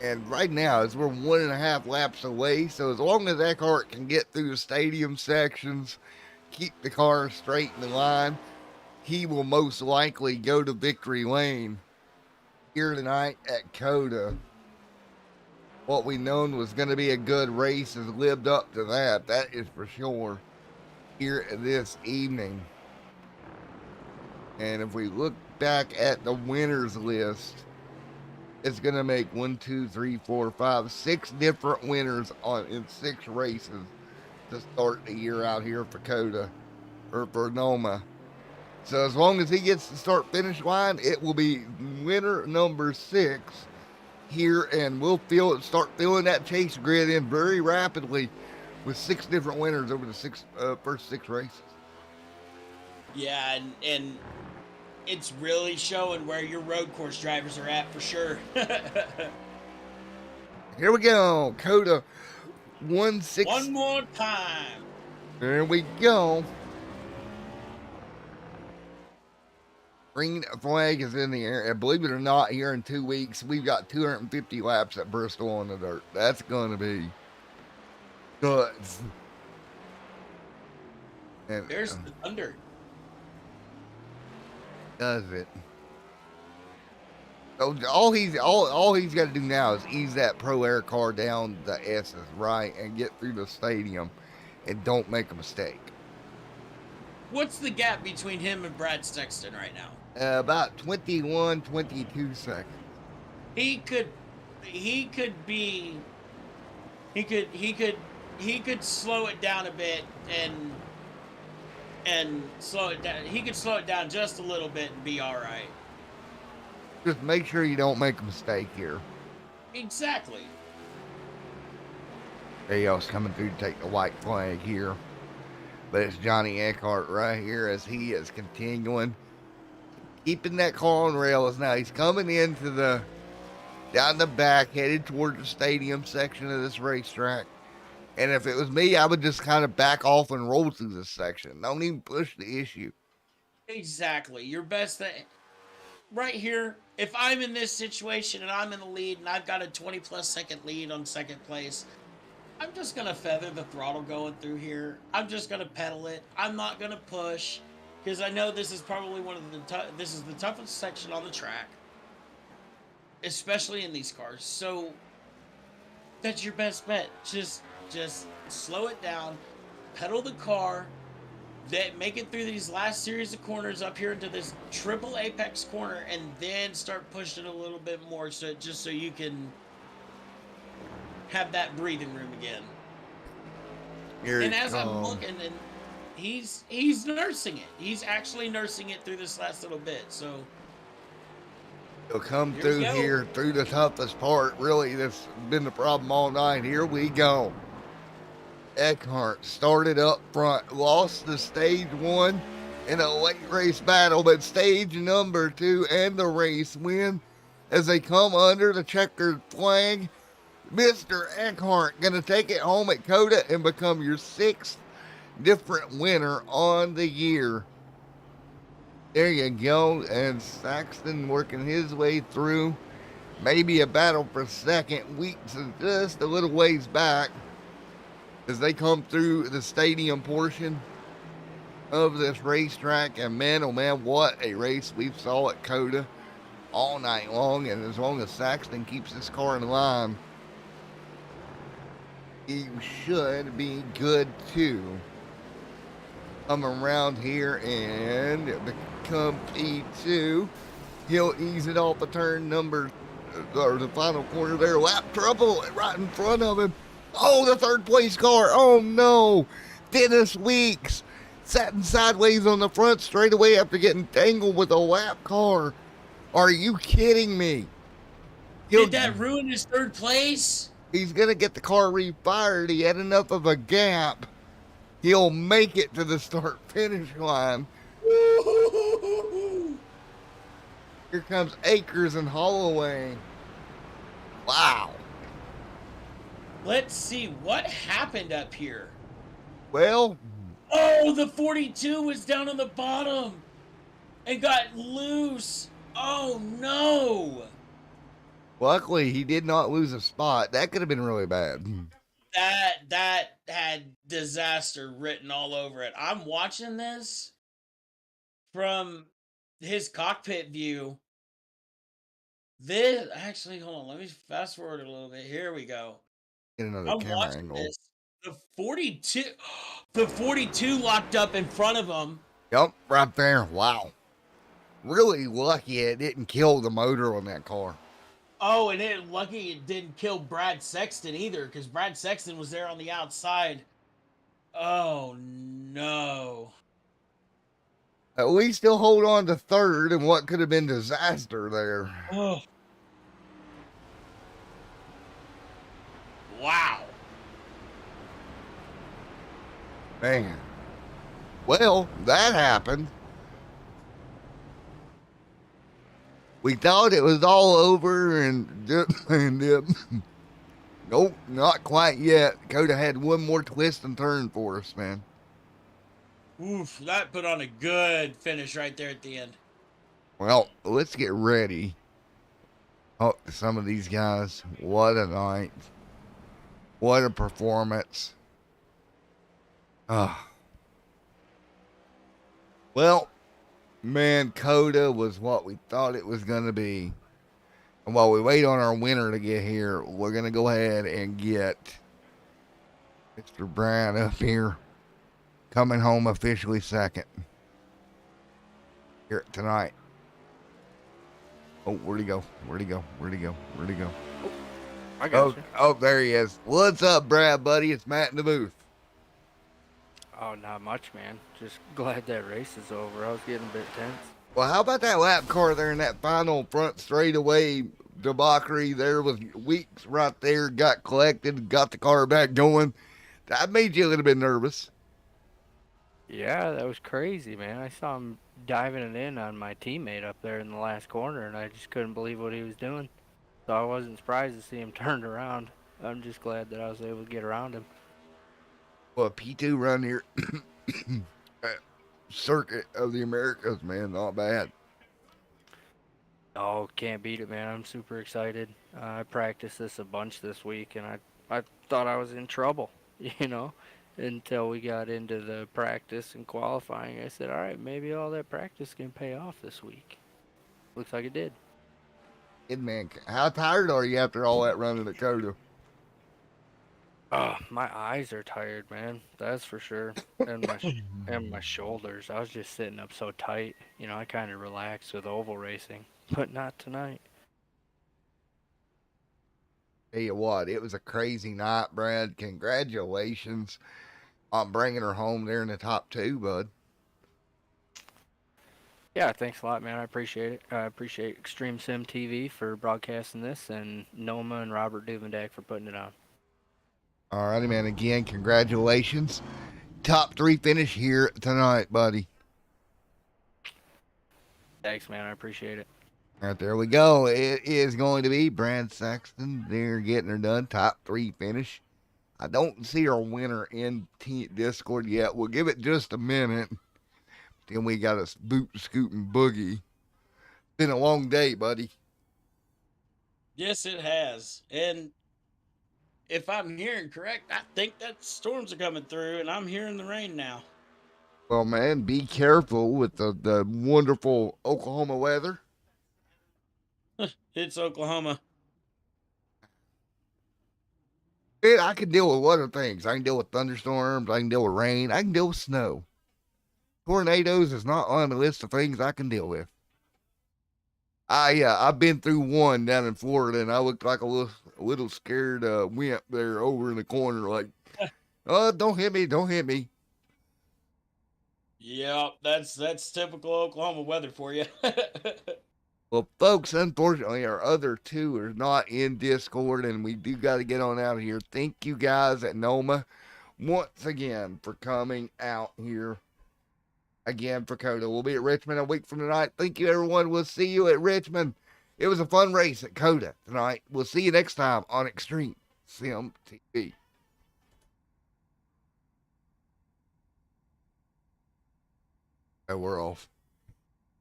And right now, as we're 1.5 laps away, so as long as Eckhart can get through the stadium sections, keep the car straight in the line, he will most likely go to victory lane here tonight at Cota. What we known was going to be a good race has lived up to that. That is for sure here this evening. And if we look back at the winners list, it's going to make 6 different winners in 6 races to start the year out here for Cota, or for Noma. So as long as he gets to start-finish line, it will be winner number 6 here, and we'll start filling that chase grid in very rapidly with 6 different winners over the first 6 races. Yeah, and it's really showing where your road course drivers are at for sure. Here we go, Cota 1-6. One more time. There we go. Green flag is in the air. And believe it or not, here in 2 weeks, we've got 250 laps at Bristol on the dirt. That's going to be good. And there's the thunder. Does it? So all he's got to do now is ease that Pro Air car down the S's, right, and get through the stadium, and don't make a mistake. What's the gap between him and Brad Sexton right now? About 21, 22 seconds. He could slow it down a bit and slow it down. He could slow it down just a little bit and be all right. Just make sure you don't make a mistake here. Exactly. Anybody else coming through to take the white flag here. But it's Johnny Eckhart right here as he is continuing. Keeping that car on rails now. He's coming into down the back, headed towards the stadium section of this racetrack. And if it was me, I would just kind of back off and roll through this section. Don't even push the issue. Exactly. Your best thing. right here, if I'm in this situation and I'm in the lead and I've got a 20+ second lead on second place, I'm just gonna feather the throttle going through here. I'm just gonna pedal it. I'm not gonna push because I know this is probably one of this is the toughest section on the track, especially in these cars. So that's your best bet. Just slow it down, pedal the car, that make it through these last series of corners up here into this triple apex corner, and then start pushing a little bit more, so just so you can have that breathing room again. Here And it as I'm comes. looking, and he's nursing it. He's actually nursing it through this last little bit. So He'll come Here we through go. here, through the toughest part. Really, that's been the problem all night. Here we go. Eckhart started up front, lost the stage 1 in a late race battle, but stage number 2 and the race win as they come under the checkered flag. Mr. Eckhart going to take it home at Cota and become your 6th different winner on the year. There you go. And Saxton working his way through. Maybe a battle for second. Weeks is just a little ways back as they come through the stadium portion of this racetrack. And man, oh man, what a race we saw at Cota all night long. And as long as Saxton keeps this car in line, he should be good too. Come around here and become P2. He'll ease it off the turn number, or the final corner there. Lap trouble right in front of him. Oh, the third place car. Oh no. Dennis Weeks sitting sideways on the front straightaway after getting tangled with a lap car. Are you kidding me? did that ruin his third place? He's going to get the car refired. He had enough of a gap. He'll make it to the start-finish line. Woo-hoo-hoo-hoo-hoo. Here comes Akers and Holloway. Wow. Let's see what happened up here. Well, Oh, the 42 was down on the bottom and got loose. Oh no. luckily he did not lose a spot. That could have been really bad. That had disaster written all over it. I'm watching this from his cockpit view. This actually, hold on, let me fast forward a little bit. Here we go. Get another I'm camera watching angle. this. The 42 the 42 locked up in front of him. Yep, right there. Wow. Really lucky it didn't kill the motor on that car. Oh, and lucky it didn't kill Brad Sexton either, because Brad Sexton was there on the outside. Oh no. At least he'll hold on to third in what could have been disaster there. Oh. Wow. Man. Well, that happened. We thought it was all over and nope, not quite yet. Cota had one more twist and turn for us, man. Oof, that put on a good finish right there at the end. Well, let's get ready. Oh, some of these guys, what a night. What a performance. Well, man, Cota was what we thought it was going to be. And while we wait on our winner to get here, we're going to go ahead and get Mr. Brad up here, coming home officially second here tonight. Oh, where'd he go? Where'd he go? Where'd he go? Where'd he go? I got you. Oh, there he is. What's up, Brad, buddy? It's Matt in the booth. Oh, not much, man. Just glad that race is over. I was getting a bit tense. Well, how about that lap car there in that final front straightaway debauchery there with Weeks right there, got collected, got the car back going. That made you a little bit nervous. Yeah, that was crazy, man. I saw him diving it in on my teammate up there in the last corner, and I just couldn't believe what he was doing. So I wasn't surprised to see him turned around. I'm just glad that I was able to get around him. Well, a P2 run here. Circuit of the Americas, man, not bad. Oh, can't beat it, man. I'm super excited. I practiced this a bunch this week, and I thought I was in trouble, you know, until we got into the practice and qualifying. I said, all right, maybe all that practice can pay off this week. Looks like it did. Good man. How tired are you after all that running at Cota? Oh, my eyes are tired, man. That's for sure. And my shoulders. I was just sitting up so tight. You know, I kind of relaxed with oval racing, but not tonight. Tell you what, it was a crazy night, Brad. Congratulations on bringing her home there in the top two, bud. Yeah, thanks a lot, man. I appreciate it. I appreciate Extreme Sim TV for broadcasting this, and Noma and Robert Duvendak for putting it on. All righty, man. Again, congratulations. Top three finish here tonight, buddy. Thanks, man. I appreciate it. All right, there we go. It is going to be Brad Saxton. They're getting her done. Top three finish. I don't see our winner in Discord yet. We'll give it just a minute. Then we got a boot scooting boogie. Been a long day, buddy. Yes, it has. And if I'm hearing correct, I think that storms are coming through, and I'm hearing the rain now. Well, man, be careful with the wonderful Oklahoma weather. It's Oklahoma. I can deal with other things. I can deal with thunderstorms. I can deal with rain. I can deal with snow. Tornadoes is not on the list of things I can deal with. I've been through one down in Florida, and I looked like a little scared wimp there over in the corner, like, oh, don't hit me, don't hit me. Yeah, that's typical Oklahoma weather for you. Well, folks, unfortunately, our other two are not in Discord, and we do got to get on out of here. Thank you guys at Noma once again for coming out here again for Cota. We'll be at Richmond a week from tonight. Thank you, everyone. We'll see you at Richmond. It was a fun race at Cota tonight. We'll see you next time on Extreme Sim TV. Oh, we're off.